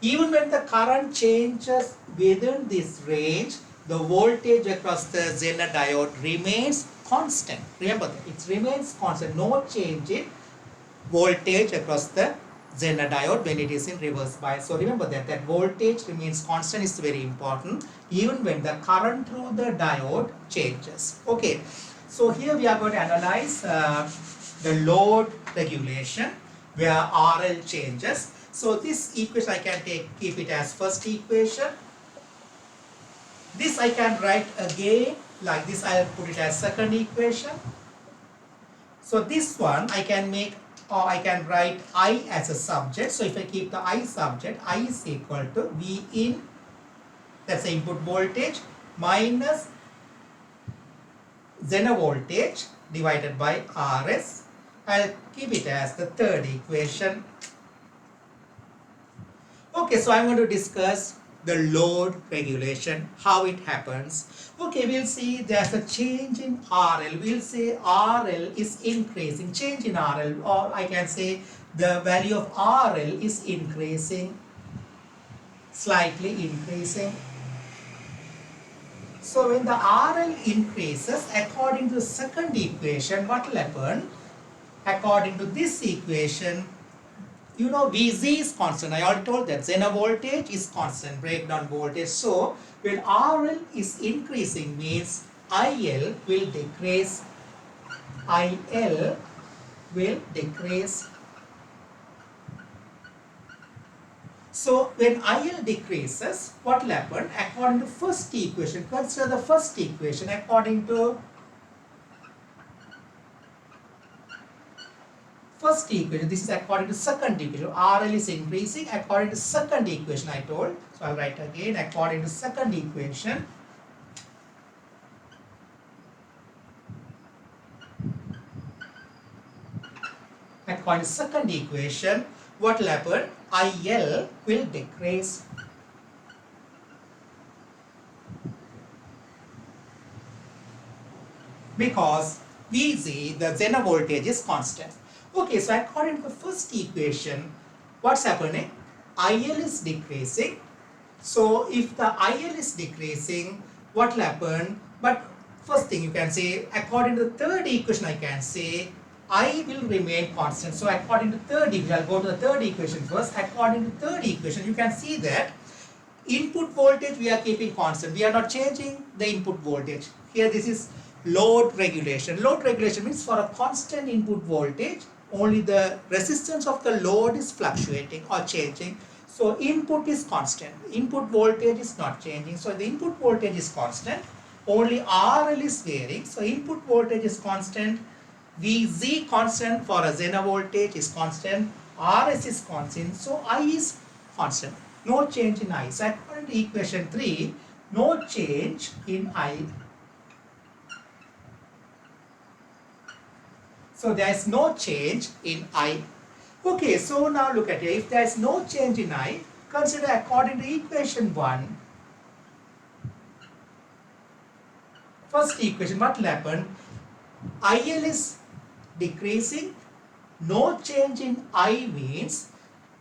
Even when the current changes within this range, the voltage across the Zener diode remains constant. Remember that it remains constant, no change in voltage across the Zener diode when it is in reverse bias. So remember that voltage remains constant is very important even when the current through the diode changes. Okay, so here we are going to analyze the load regulation where RL changes. So this equation I can keep it as first equation. This I can write again like this. I'll put it as second equation. So this one I can make, or I can write I as a subject. So if I keep the I subject, I is equal to V in, that's the input voltage, minus Zener voltage divided by RS. I'll keep it as the third equation. Okay, so I'm going to discuss the load regulation, how it happens. Okay, we'll see there's a change in RL. We'll say RL is increasing, change in RL, or I can say the value of RL is increasing, slightly increasing. So when the RL increases, according to the second equation, what will happen? According to this equation, you know VZ is constant. I already told that Zener voltage is constant, breakdown voltage. So when RL is increasing means IL will decrease. IL will decrease. So when IL decreases, what will happen? According to first equation, consider the first equation. According to first equation, this is according to second equation. RL is increasing according to second equation I told. So I'll write again according to second equation. According to second equation, what will happen? IL will decrease. Because VZ, the Zener voltage, is constant. Okay, so according to the first equation, what's happening? IL is decreasing. So if the IL is decreasing, what will happen? But first thing you can say, according to the third equation, I can say I will remain constant. So according to third equation, I'll go to the third equation first. According to third equation, you can see that input voltage we are keeping constant. We are not changing the input voltage. Here this is load regulation. Load regulation means for a constant input voltage, only the resistance of the load is fluctuating or changing. So input is constant. Input voltage is not changing. So the input voltage is constant. Only RL is varying. So input voltage is constant. VZ constant for a Zener voltage is constant. RS is constant. So I is constant. No change in I. So according to equation 3, no change in I. So there is no change in I. Okay, so now look at it. If there is no change in I, consider according to equation 1. First equation, what will happen? IL is decreasing. No change in I means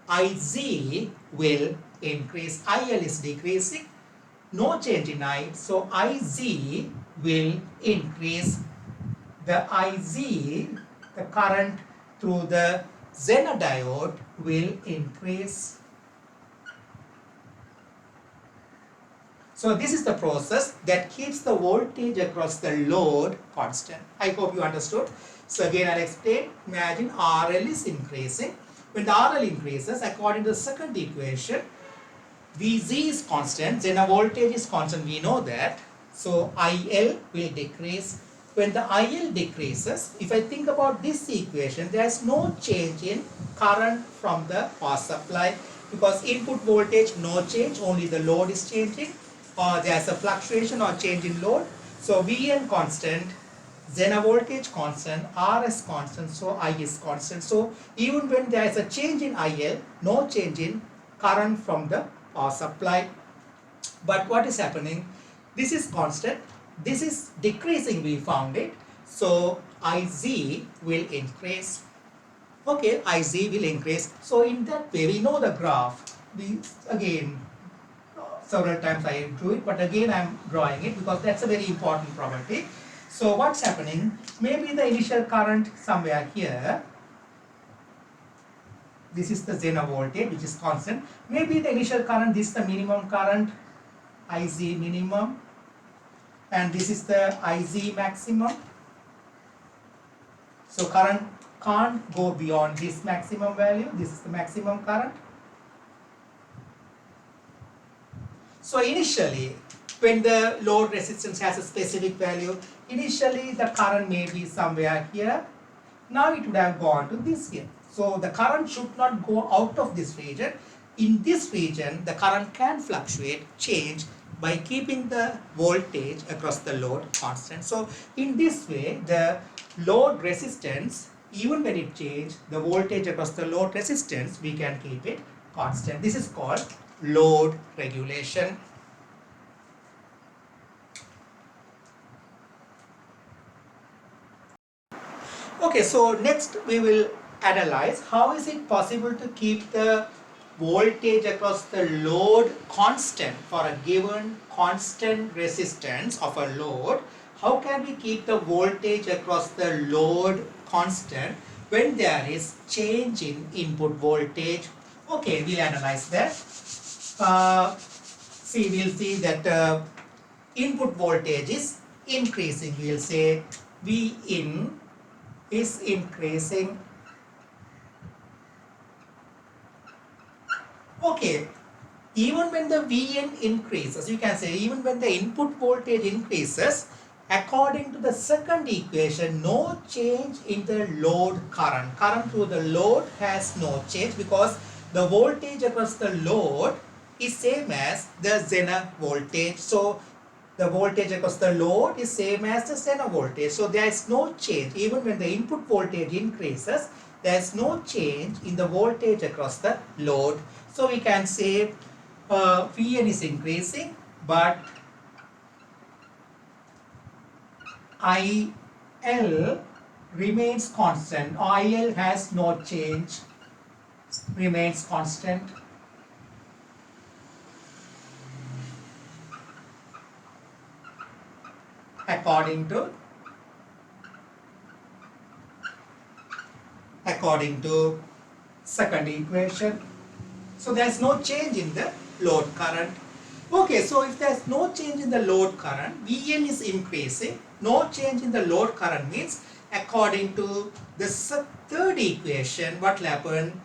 IZ will increase. IL is decreasing. No change in I. So IZ will increase. The IZ, the current through the Zener diode will increase. So this is the process that keeps the voltage across the load constant. I hope you understood. So again I'll explain. Imagine RL is increasing. When the RL increases, according to the second equation, VZ is constant, Zener voltage is constant, we know that. So IL will decrease. When the IL decreases, if I think about this equation, there is no change in current from the power supply, because input voltage no change, only the load is changing, or there is a fluctuation or change in load. So VN constant, Zener voltage constant, RS constant, so I is constant. So even when there is a change in IL, no change in current from the power supply. But what is happening? This is constant. This is decreasing, we found it. So IZ will increase. Okay, IZ will increase. So in that way, we know the graph. We again, several times I drew it, but again I am drawing it because that's a very important property. So what's happening? Maybe the initial current somewhere here. This is the Zener voltage, which is constant. Maybe the initial current, this is the minimum current, IZ minimum. And this is the IZ maximum. So current can't go beyond this maximum value. This is the maximum current. So initially, when the load resistance has a specific value, initially the current may be somewhere here. Now it would have gone to this here. So the current should not go out of this region. In this region, the current can fluctuate, change, by keeping the voltage across the load constant. So in this way, the load resistance, even when it changes, the voltage across the load resistance, we can keep it constant. This is called load regulation. Okay, so next we will analyze how is it possible to keep the voltage across the load constant for a given constant resistance of a load. How can we keep the voltage across the load constant when there is change in input voltage? Okay, we'll analyze that. We'll see that input voltage is increasing. We'll say V in is increasing. Okay, even when the Vn increases, you can say even when the input voltage increases, according to the second equation, no change in the load current. Current through the load has no change because the voltage across the load is same as the Zener voltage. So the voltage across the load is same as the Zener voltage. So there is no change. Even when the input voltage increases, there is no change in the voltage across the load. So we can say Vn is increasing, but IL remains constant. IL has no change, remains constant. according to second equation. So there's no change in the load current. Okay, so if there's no change in the load current, Vn is increasing. No change in the load current means according to the third equation, what will happen?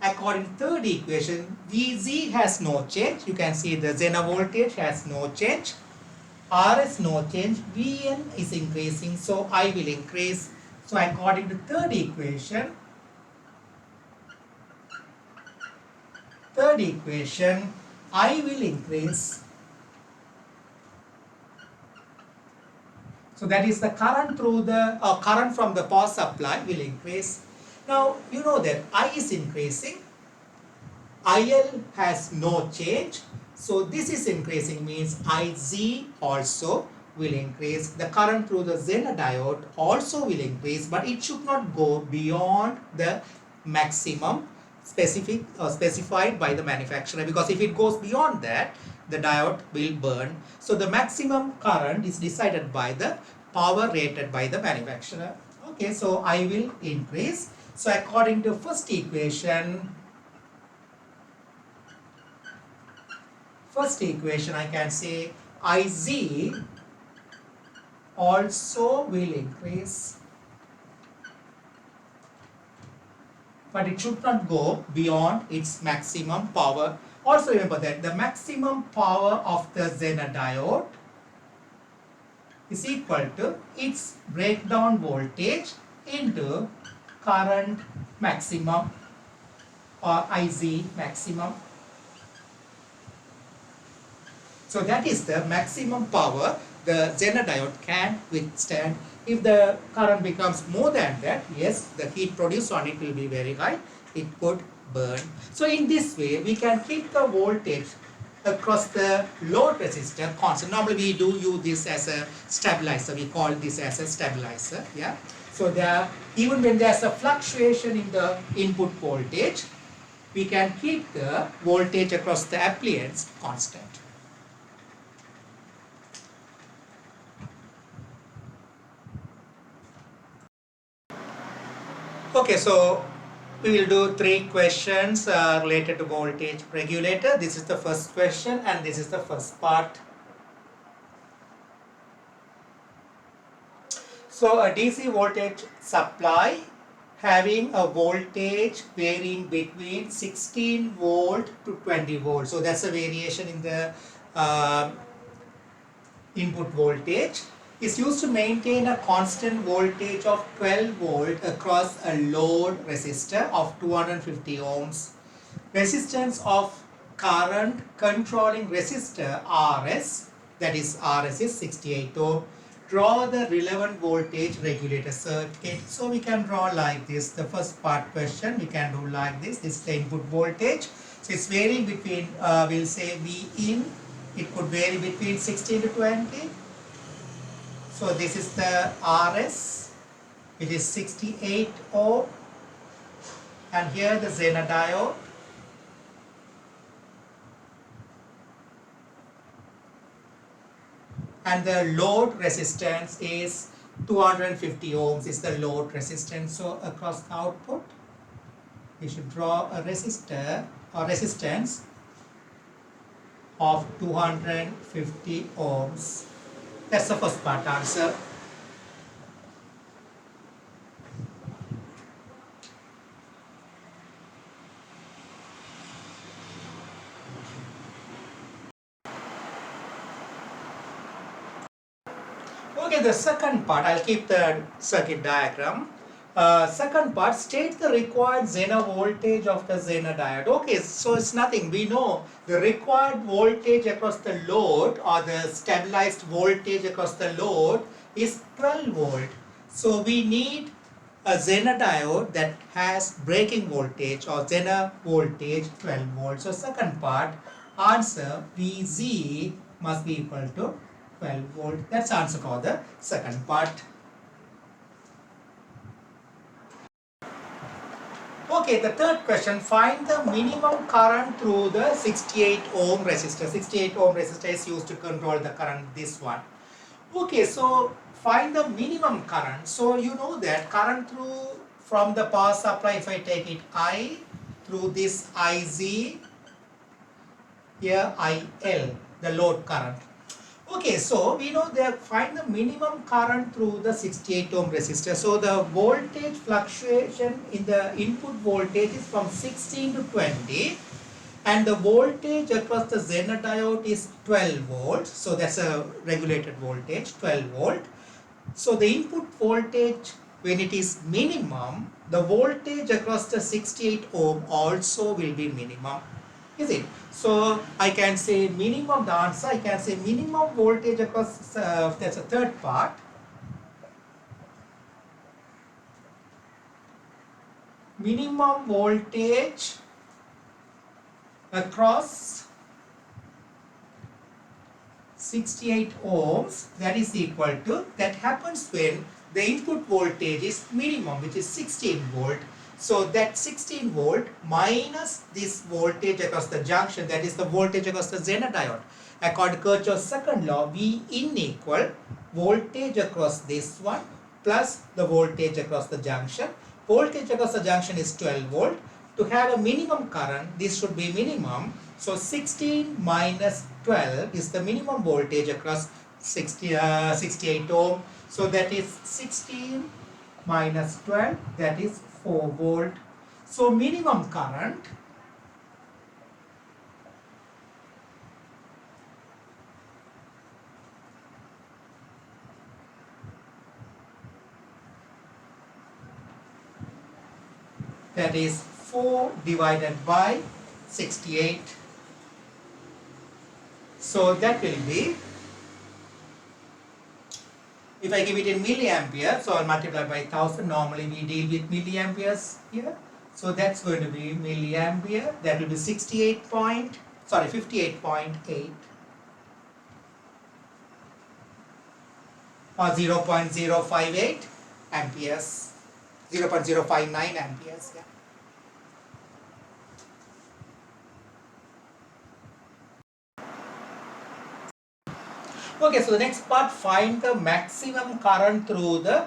According to third equation, Vz has no change. You can see the Zener voltage has no change. Rs no change. Vn is increasing, so I will increase. So according to third equation, I will increase. So that is the current through the current from the power supply will increase. Now you know that I is increasing. IL has no change. So this is increasing means IZ also will increase. The current through the Zener diode also will increase, but it should not go beyond the maximum specified by the manufacturer, because if it goes beyond that, the diode will burn. So the maximum current is decided by the power rated by the manufacturer. Okay, so I will increase. So according to first equation, I can say IZ also will increase, but it should not go beyond its maximum power. Also remember that the maximum power of the Zener diode is equal to its breakdown voltage into current maximum or IZ maximum. So that is the maximum power the Zener diode can withstand. If the current becomes more than that, yes, the heat produced on it will be very high. It could burn. So in this way, we can keep the voltage across the load resistor constant. Normally we do use this as a stabilizer. We call this as a stabilizer. Yeah. So there, even when there's a fluctuation in the input voltage, we can keep the voltage across the appliance constant. Okay, so we will do 3 questions related to voltage regulator. This is the first question and this is the first part. So a DC voltage supply having a voltage varying between 16 volt to 20 volt. So that's a variation in the input voltage. Is used to maintain a constant voltage of 12 volt across a load resistor of 250 ohms. Resistance of current controlling resistor RS, that is RS is 68 ohm. Draw the relevant voltage regulator circuit. So we can draw like this. The first part question we can do like this. This is the input voltage. So it's varying between, we'll say V in, it could vary between 16 to 20. So this is the RS, it is 68 ohm, and here the Zener diode. And the load resistance is 250 ohms is the load resistance. So across the output, we should draw a resistor or resistance of 250 ohms. That's the first part answer. Okay, the second part, I'll keep the circuit diagram. Second part, state the required Zener voltage of the Zener diode. Okay, so it's nothing. We know the required voltage across the load or the stabilized voltage across the load is 12 volt. So we need a Zener diode that has breaking voltage or Zener voltage 12 volts. So second part, answer Vz must be equal to 12 volt. That's answer for the second part. Okay, the third question, find the minimum current through the 68 resistor. 68 ohm resistor is used to control the current, this one. Okay, so find the minimum current. So you know that current through from the power supply, if I take it I through this IZ, here IL, the load current. Okay, so we know that find the minimum current through the 68 ohm resistor. So the voltage fluctuation in the input voltage is from 16 to 20, and the voltage across the Zener diode is 12 volts. So that's a regulated voltage, 12 volt. So the input voltage, when it is minimum, the voltage across the 68 ohm also will be minimum, is it? So I can say minimum, the answer I can say minimum voltage across, that's a third part. Minimum voltage across 68 ohms, that is equal to, that happens when the input voltage is minimum, which is 16 volt. So that 16 volt minus this voltage across the junction, that is the voltage across the Zener diode. According to Kirchhoff's second law, V in equal voltage across this one plus the voltage across the junction. Voltage across the junction is 12 volt. To have a minimum current, this should be minimum. So 16 minus 12 is the minimum voltage across 68 ohm. So that is 16 minus 12, that is 4 volt. So minimum current that is 4 divided by 68. So that will be, if I give it in milliampere, so I'll multiply by 1000. Normally we deal with milliamperes here. So that's going to be milliampere. That will be 58.8 or 0.058 amperes, 0.059 amperes. Yeah. Okay, so the next part, find the maximum current through the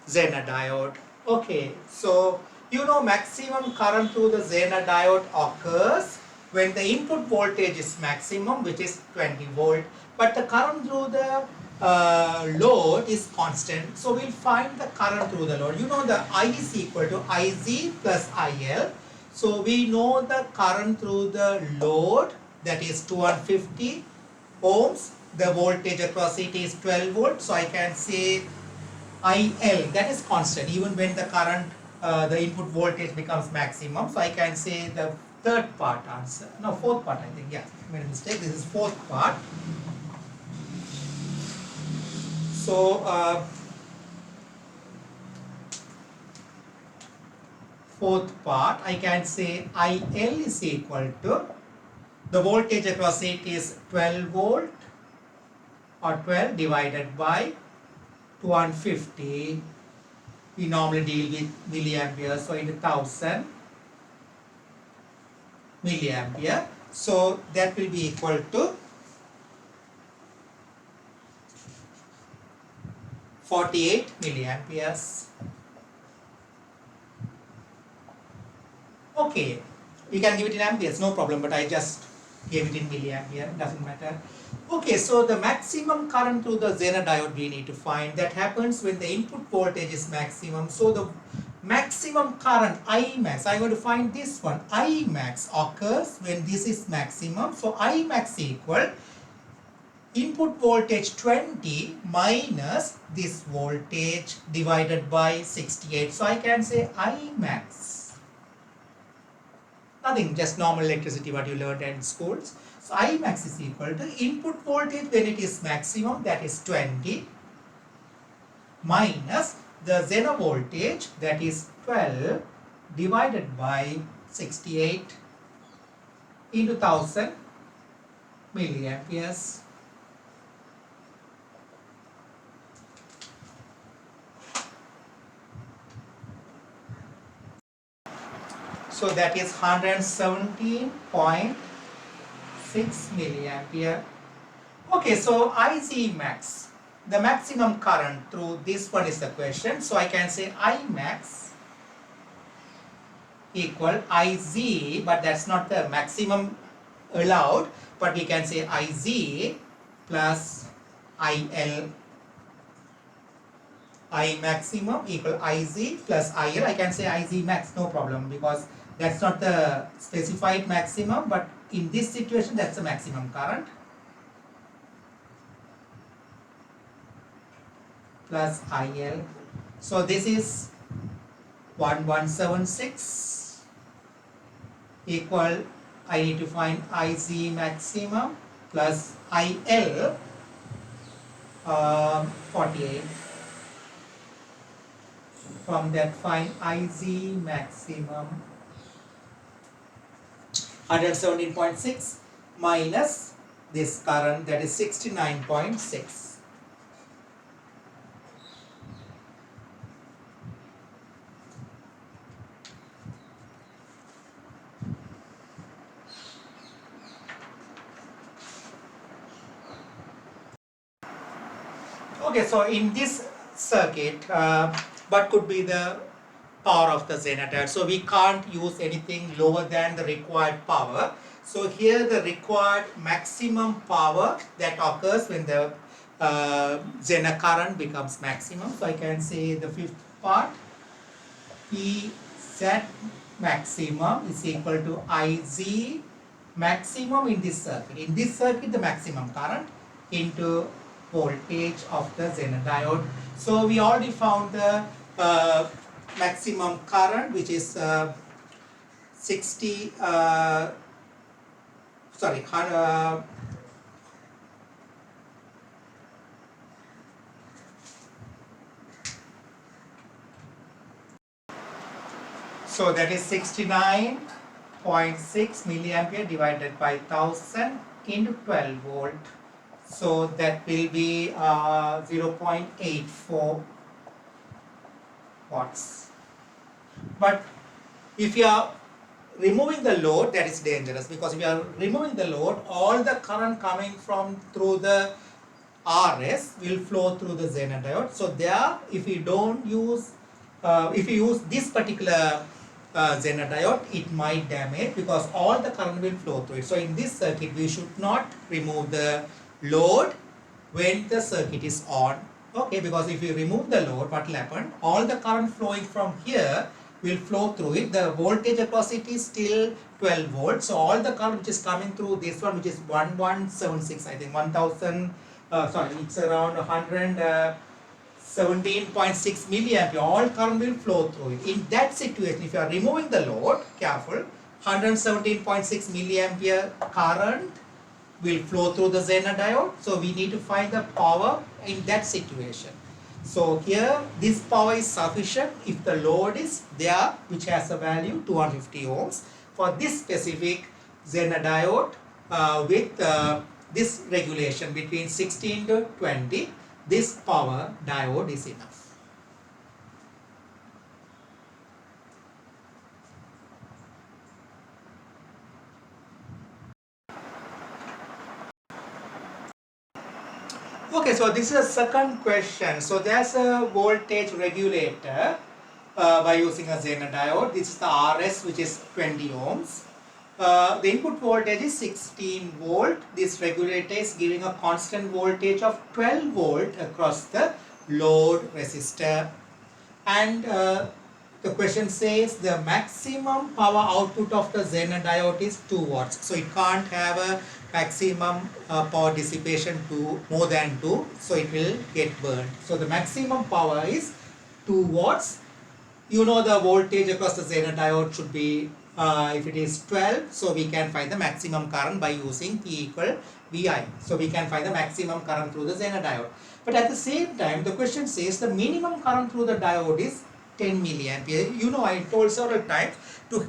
Zener diode. Okay, so you know maximum current through the Zener diode occurs when the input voltage is maximum, which is 20 volt, but the current through the load is constant. So we'll find the current through the load. You know the I is equal to IZ plus IL. So we know the current through the load, that is 250 ohms. The voltage across it is 12 volts. So I can say IL, that is constant even when the current, the input voltage becomes maximum. So I can say the third part answer. No, fourth part I think. Yeah, I made a mistake. This is fourth part. So fourth part, I can say IL is equal to, the voltage across it is 12 volt or 12 divided by 250. We normally deal with milliampere, so in 1000 milliampere. So that will be equal to 48 milliamperes. Okay, we can give it in amperes, no problem, but I just gave it in milliampere, doesn't matter. Okay, so the maximum current through the Zener diode we need to find. That happens when the input voltage is maximum. So the maximum current Imax, I'm going to find this one. Imax occurs when this is maximum. So Imax equal input voltage 20 minus this voltage divided by 68. So I can say Imax, nothing, just normal electricity what you learned in schools. So Imax is equal to input voltage when it is maximum, that is 20, minus the Zener voltage, that is 12, divided by 68 into 1000 milliamperes. So that is 117.6 milliampere. Okay, so IZ max. the maximum current through this one is the question. So I can say I max equal IZ, but that's not the maximum allowed, but we can say IZ plus IL. I maximum equal IZ plus IL. I can say IZ max, no problem, because that's not the specified maximum, but in this situation that's the maximum current, plus IL. So this is 1176 equal, I need to find IZ maximum plus IL 48. From that find IZ maximum 117.6 minus this current, that is 69.6. Okay, so in this circuit, what could be the power of the Zener diode? So we can't use anything lower than the required power. So here the required maximum power that occurs when the Zener current becomes maximum. So I can say the fifth part, PZ maximum is equal to IZ maximum in this circuit. In this circuit, the maximum current into voltage of the Zener diode. So we already found the maximum current, which is 60 sorry so that is 69.6 milliampere divided by 1000 into 12 volt. So that will be 0.84 watts. But if you are removing the load, that is dangerous, because if you are removing the load, all the current coming from through the RS will flow through the Zener diode. So there, if you don't use, if you use this particular Zener diode, it might damage, because all the current will flow through it. So in this circuit, we should not remove the load when the circuit is on. Okay, because if you remove the load, what will happen? All the current flowing from here will flow through it. The voltage across it is still 12 volts. So all the current which is coming through this one, which is 1176, I think 1000, sorry, it's around 117.6 milliampere. All current will flow through it. In that situation, if you are removing the load, careful, 117.6 milliampere current will flow through the Zener diode. So we need to find the power in that situation. So here this power is sufficient if the load is there, which has a value 250 ohms. For this specific Zener diode with this regulation between 16 to 20, this power diode is enough. Okay, so this is a second question. So there's a voltage regulator by using a Zener diode. This is the RS, which is 20 ohms. The input voltage is 16 volt. This regulator is giving a constant voltage of 12 volt across the load resistor. And the question says the maximum power output of the Zener diode is 2 watts. So it can't have a maximum power dissipation to more than 2. So it will get burned. So the maximum power is 2 watts. You know the voltage across the Zener diode should be, if it is 12, so we can find the maximum current by using P equal VI. So we can find the maximum current through the Zener diode. But at the same time, the question says the minimum current through the diode is 10 milliampere. You know, I told several times,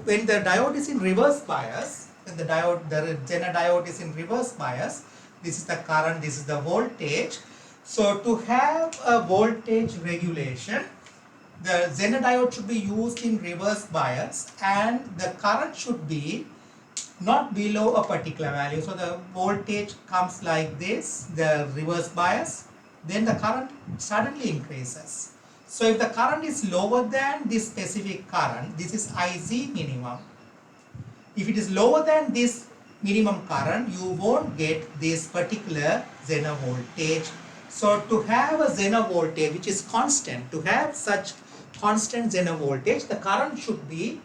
when the diode is in reverse bias, when the Zener diode is in reverse bias, this is the current, this is the voltage. So to have a voltage regulation, the Zener diode should be used in reverse bias, and the current should be not below a particular value. So the voltage comes like this, the reverse bias. then the current suddenly increases. So if the current is lower than this specific current, this is IZ minimum. If it is lower than this minimum current, you won't get this particular Zener voltage. So to have a Zener voltage which is constant, to have such constant Zener voltage, the current should be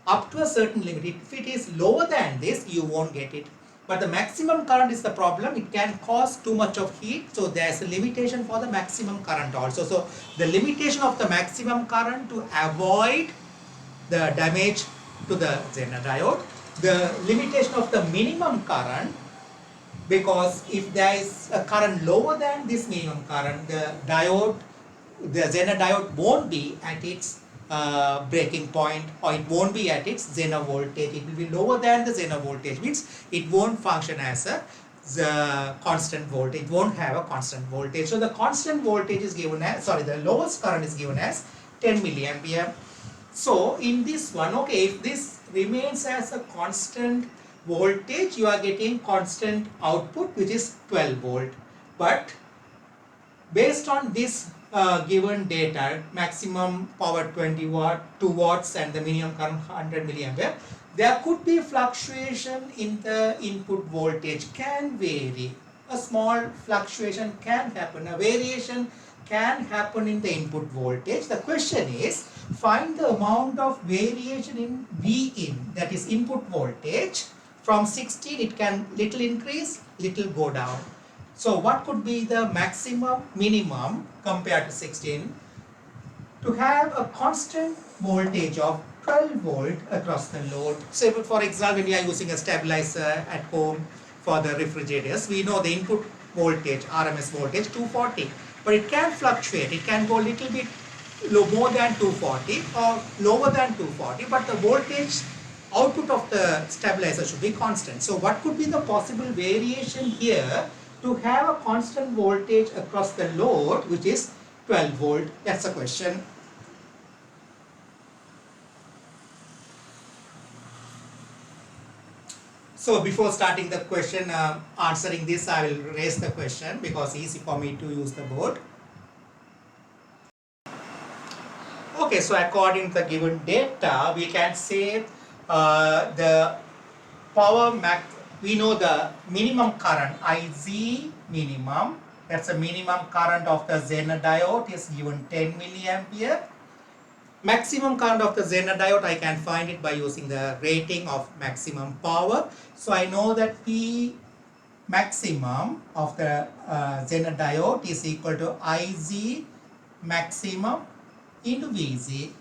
up to a certain limit. If it is lower than this, you won't get it. But the maximum current is the problem. It can cause too much of heat. So there is a limitation for the maximum current also. So the limitation of the maximum current to avoid the damage to the Zener diode. The limitation of the minimum current, because if there is a current lower than this minimum current, the Zener diode won't be at its breaking point, or it won't be at its Zener voltage. It will be lower than the Zener voltage, means it won't function as the constant voltage. It won't have a constant voltage. So the constant voltage is given as, the lowest current is given as 10 milliampere. So in this one, okay, if this remains as a constant voltage, you are getting constant output, which is 12 volt. But based on this given data, maximum power 2 watts and the minimum current 100 milliampere, there could be fluctuation in the input voltage, can vary. A small fluctuation can happen, a variation can happen in the input voltage. The question is, find the amount of variation in Vin, that is input voltage. From 16 it can little increase, little go down. So what could be the maximum, minimum compared to 16? To have a constant voltage of 12 volt across the load. So for example, when we are using a stabilizer at home for the refrigerators, we know the input voltage, RMS voltage 240. But it can fluctuate, it can go a little bit more than 240 or lower than 240, but the voltage output of the stabilizer should be constant. So what could be the possible variation here to have a constant voltage across the load, which is 12 volt? That's the question. So before starting the question, answering this, I will raise the question because it's easy for me to use the board. Okay, so according to the given data, we can say the power max, we know the minimum current IZ minimum, that's the minimum current of the Zener diode, is given 10 milliampere. Maximum current of the Zener diode, I can find it by using the rating of maximum power. So I know that P maximum of the Zener diode is equal to IZ maximum into Vz.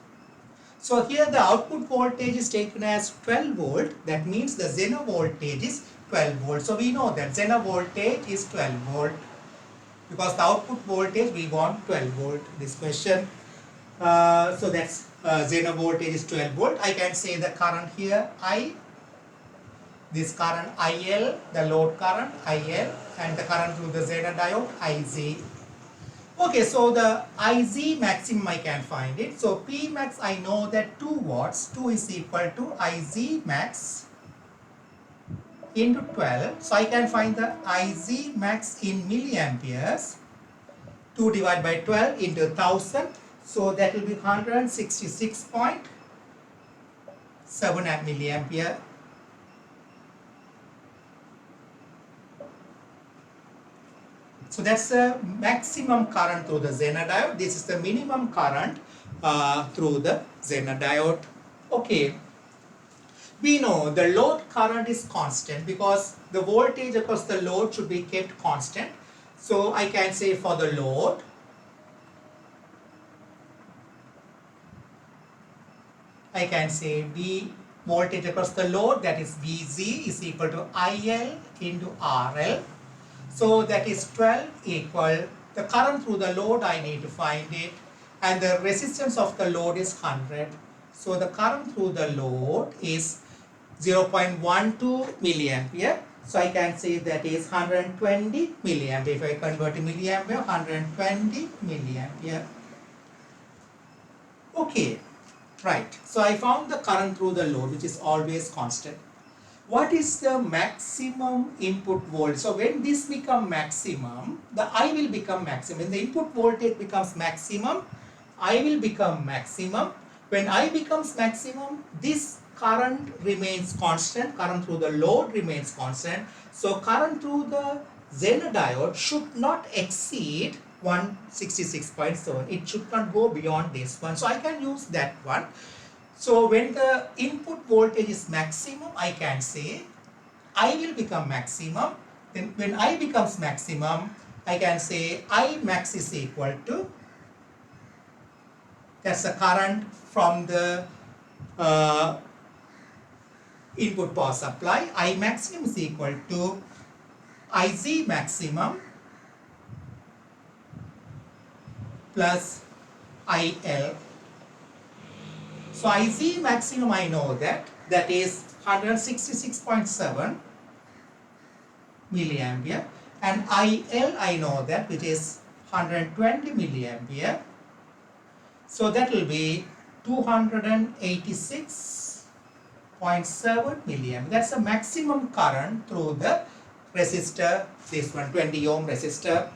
So here the output voltage is taken as 12 volt. That means the Zener voltage is 12 volt. So we know that Zener voltage is 12 volt because the output voltage we want 12 volt. This question. So that's Zener voltage is 12 volt. I can say the current here I, this current IL, the load current IL, and the current through the Zener diode IZ. Okay, so the IZ maximum I can find it. So P max I know that 2 watts, 2 is equal to IZ max into 12. So I can find the IZ max in milliamperes. 2 divided by 12 into 1000. So that will be 166.7 milliampere. So that's the maximum current through the Zener diode. This is the minimum current through the Zener diode. Okay. We know the load current is constant because the voltage across the load should be kept constant. So I can say for the load, I can say V voltage across the load, that is Vz, is equal to IL into RL. So that is 12 equal, the current through the load I need to find it, and the resistance of the load is 100. So the current through the load is 0.12 milliampere. So I can say that is 120 milliampere. If I convert to milliampere, 120 milliampere. Okay, right. So I found the current through the load, which is always constant. what is the maximum input voltage? So when this become maximum, the I will become maximum. When the input voltage becomes maximum, I will become maximum. When I becomes maximum, this current remains constant, current through the load remains constant. So current through the Zener diode should not exceed 166.7. It should not go beyond this one. So I can use that one. So when the input voltage is maximum, I can say I will become maximum. Then when I becomes maximum, I can say I max is equal to, that's the current from the input power supply. I maximum is equal to IZ maximum plus IL. So IZ maximum, I know that is 166.7 milliampere, and IL I know that, which is 120 milliampere. So that will be 286.7 milliampere. That's the maximum current through the resistor, this one 20 ohm resistor.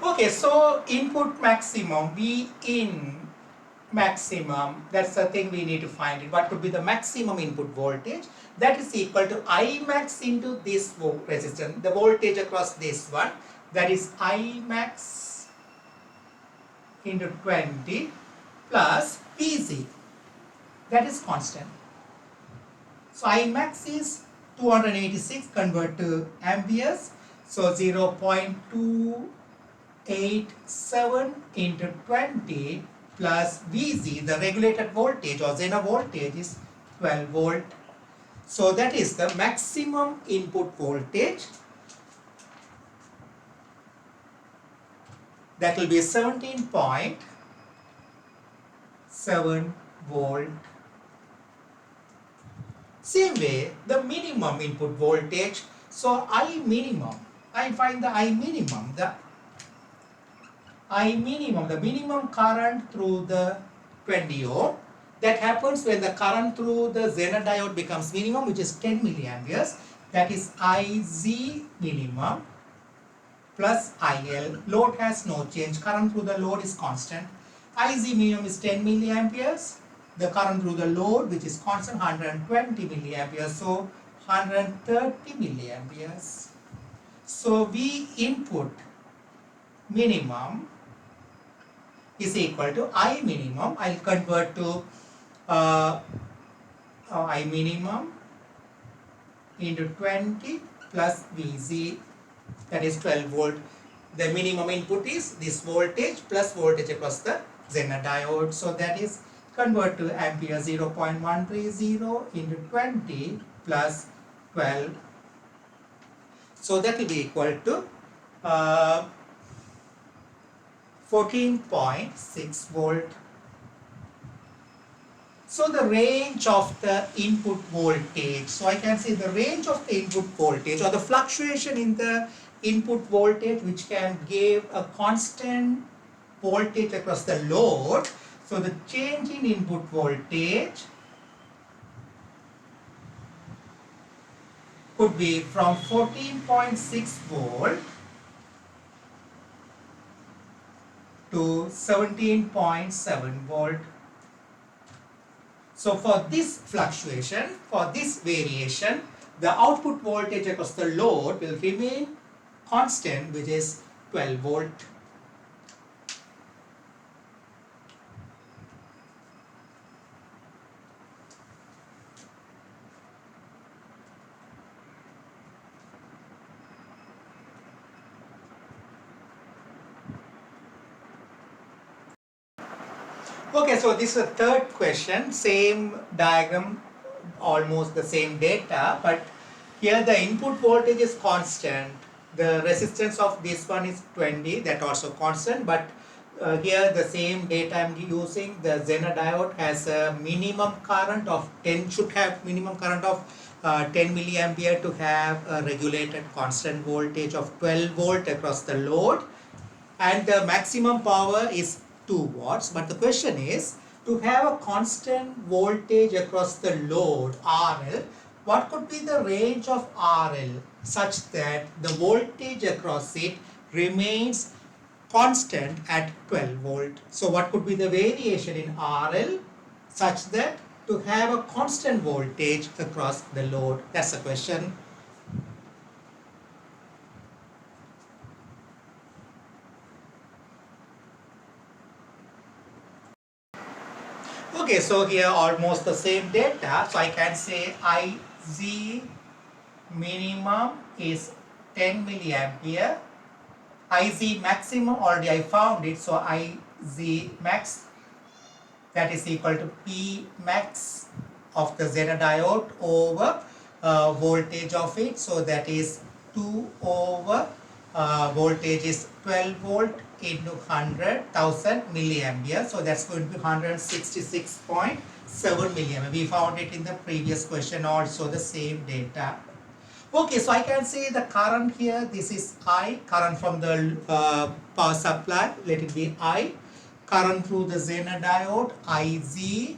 Okay, so input maximum, V in maximum, that's the thing we need to find it. What could be the maximum input voltage? That is equal to I max into this resistance, the voltage across this one, that is I max into 20 plus Pz, that is constant. So I max is 286, convert to amperes, so 0.287 into 20 plus Vz, the regulated voltage or Zener voltage, is 12 volt. So that is the maximum input voltage. That will be 17.7 volt. Same way, the minimum input voltage. So I minimum, I find the I minimum, the minimum current through the 20 ohm. That happens when the current through the Zener diode becomes minimum, which is 10 milliamperes. That is IZ minimum plus IL. Load has no change. Current through the load is constant. IZ minimum is 10 milliamperes. The current through the load, which is constant, 120 milliamperes. So 130 milliamperes. So V input minimum is equal to I minimum. I'll convert to I minimum into 20 plus Vz, that is 12 volt. The minimum input is this voltage plus voltage across the Zener diode. So that is convert to ampere, 0.130 into 20 plus 12. So that will be equal to 14.6 volt. So the range of the input voltage, so I can say the range of the input voltage or the fluctuation in the input voltage, which can give a constant voltage across the load. So the change in input voltage could be from 14.6 volt to 17.7 volt. So for this fluctuation, for this variation, the output voltage across the load will remain constant, which is 12 volt. Okay, so this is the third question, same diagram, almost the same data, but here the input voltage is constant. The resistance of this one is 20, that also constant, but here the same data I am using. The Zener diode has a minimum current of 10, should have minimum current of 10 milliampere to have a regulated constant voltage of 12 volt across the load, and the maximum power is 2 watts. But the question is, to have a constant voltage across the load RL, what could be the range of RL such that the voltage across it remains constant at 12 volt? So what could be the variation in RL such that to have a constant voltage across the load? That's the question. Okay, so here almost the same data. So I can say IZ minimum is 10 milliampere. IZ maximum already I found it. So IZ max, that is equal to P max of the Zener diode over voltage of it. So that is 2 over voltage is 12 volt into 100,000 milliampere. So that's going to be 166.7 milliampere. We found it in the previous question also, the same data. Okay, so I can say the current here, this is I, current from the power supply, let it be I. Current through the Zener diode, IZ.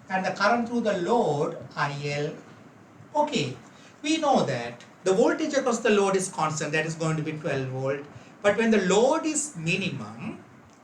And the current through the load, IL. Okay, we know that the voltage across the load is constant, that is going to be 12 volt. But when the load is minimum,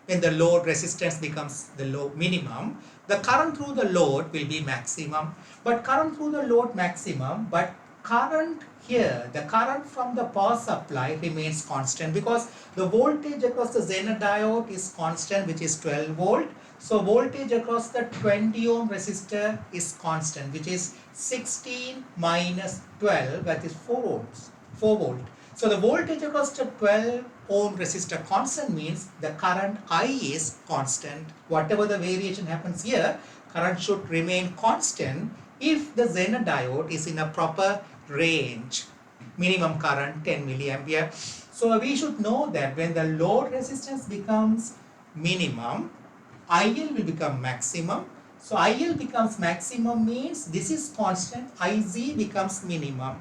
when the load resistance becomes the low minimum, the current through the load will be maximum. But current through the load maximum, but current here, the current from the power supply remains constant because the voltage across the Zener diode is constant, which is 12 volt. So voltage across the 20 ohm resistor is constant, which is 16 minus 12, that is 4 ohms, 4 volt. So the voltage across the 12 ohm resistor constant means the current I is constant. Whatever the variation happens here, current should remain constant if the Zener diode is in a proper range. Minimum current 10 milliampere. So we should know that when the load resistance becomes minimum, IL will become maximum. So IL becomes maximum means this is constant, IZ becomes minimum.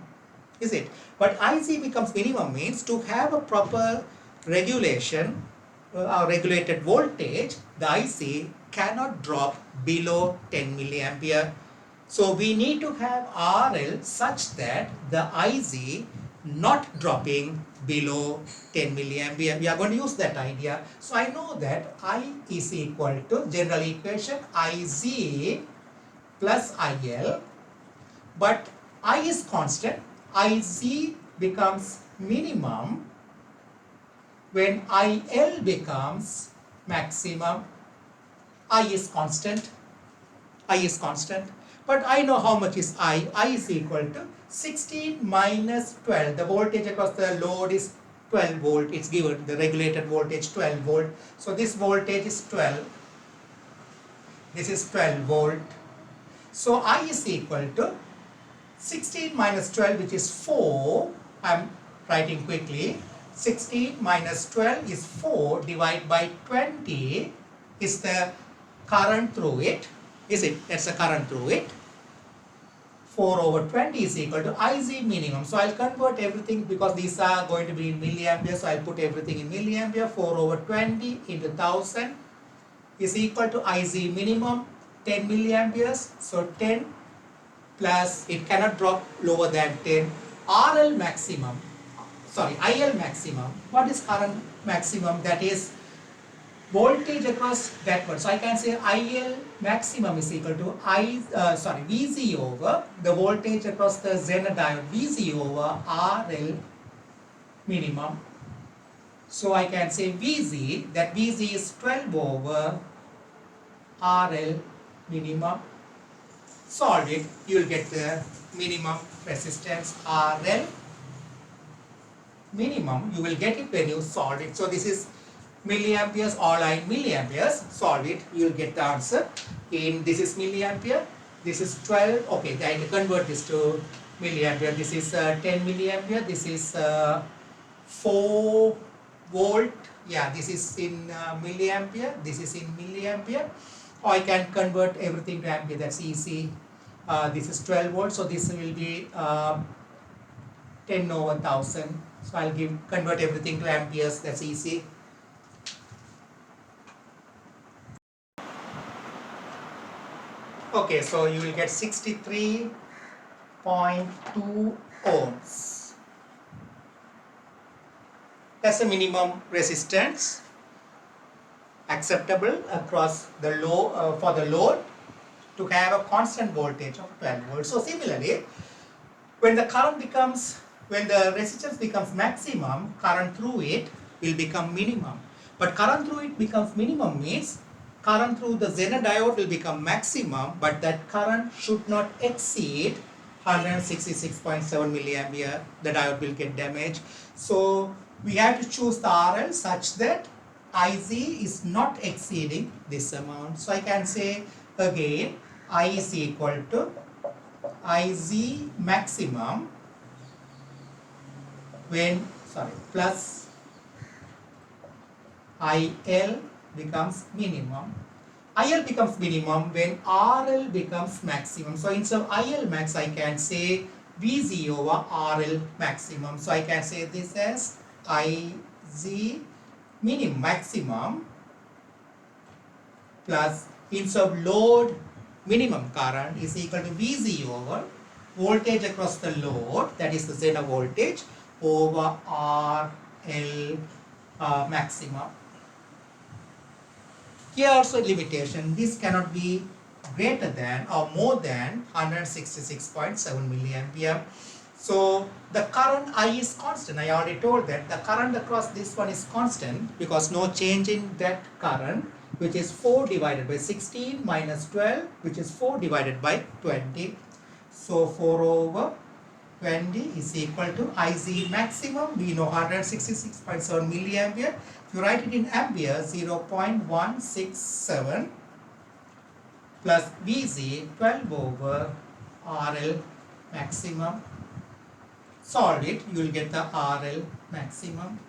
Is it? But IZ becomes minimum means to have a proper regulation or regulated voltage, the IC cannot drop below 10 milliampere. So we need to have RL such that the IZ not dropping below 10 milliampere. We are going to use that idea. So I know that I is equal to general equation IZ plus IL, but I is constant. IZ becomes minimum when IL becomes maximum. I is constant. I is constant. But I know how much is I. I is equal to 16 minus 12. The voltage across the load is 12 volt. It's given the regulated voltage 12 volt. So this voltage is 12. This is 12 volt. So I is equal to 16 minus 12, which is 4. I'm writing quickly. 16 minus 12 is 4 divided by 20 is the current through it. Is it? That's the current through it. 4 over 20 is equal to IZ minimum. So I'll convert everything because these are going to be in milliampere. So I'll put everything in milliampere. 4 over 20 into 1000 is equal to IZ minimum 10 milliamperes. So 10 plus, it cannot drop lower than 10. RL maximum, sorry, IL maximum. What is current maximum? That is voltage across that one. So I can say IL maximum is equal to VZ over the voltage across the Zener diode, VZ over RL minimum. So I can say VZ, that VZ is 12 over RL minimum. Solve it, you will get the minimum resistance RL minimum. You will get it when you solve it. So this is milliamperes, all are in milliamperes. Solve it, you will get the answer. In this is milliampere, this is 12. Okay, I convert this to milliampere. This is 10 milliampere. This is 4 volt. Yeah, this is in milliampere. This is in milliampere. Or I can convert everything to ampere. That's easy. This is 12 volts. So this will be 10 over 1000. So I'll convert everything to amperes. That's easy. Okay, so you will get 63.2 ohms. That's the minimum resistance acceptable across the load for the load to have a constant voltage of 12 volts. So similarly, when the resistance becomes maximum, current through it will become minimum. But current through it becomes minimum means current through the Zener diode will become maximum, but that current should not exceed 166.7 milliampere. The diode will get damaged. So we have to choose the RL such that IZ is not exceeding this amount. So I can say again, I is equal to IZ maximum when plus IL becomes minimum. IL becomes minimum when RL becomes maximum. So instead of IL max, I can say VZ over RL maximum. So I can say this as IZ minimum maximum plus instead of load minimum current is equal to VZ over voltage across the load, that is the Zener voltage, over RL maximum. Here also limitation, this cannot be greater than or more than 166.7 milliampere. So the current I is constant. I already told that the current across this one is constant because no change in that current, which is 4 divided by 16 minus 12, which is 4 divided by 20. So 4 over 20 is equal to IZ maximum. We know 166.7 milliampere. If you write it in ampere, 0.167 plus VZ 12 over RL maximum. Solve it, you will get the RL maximum.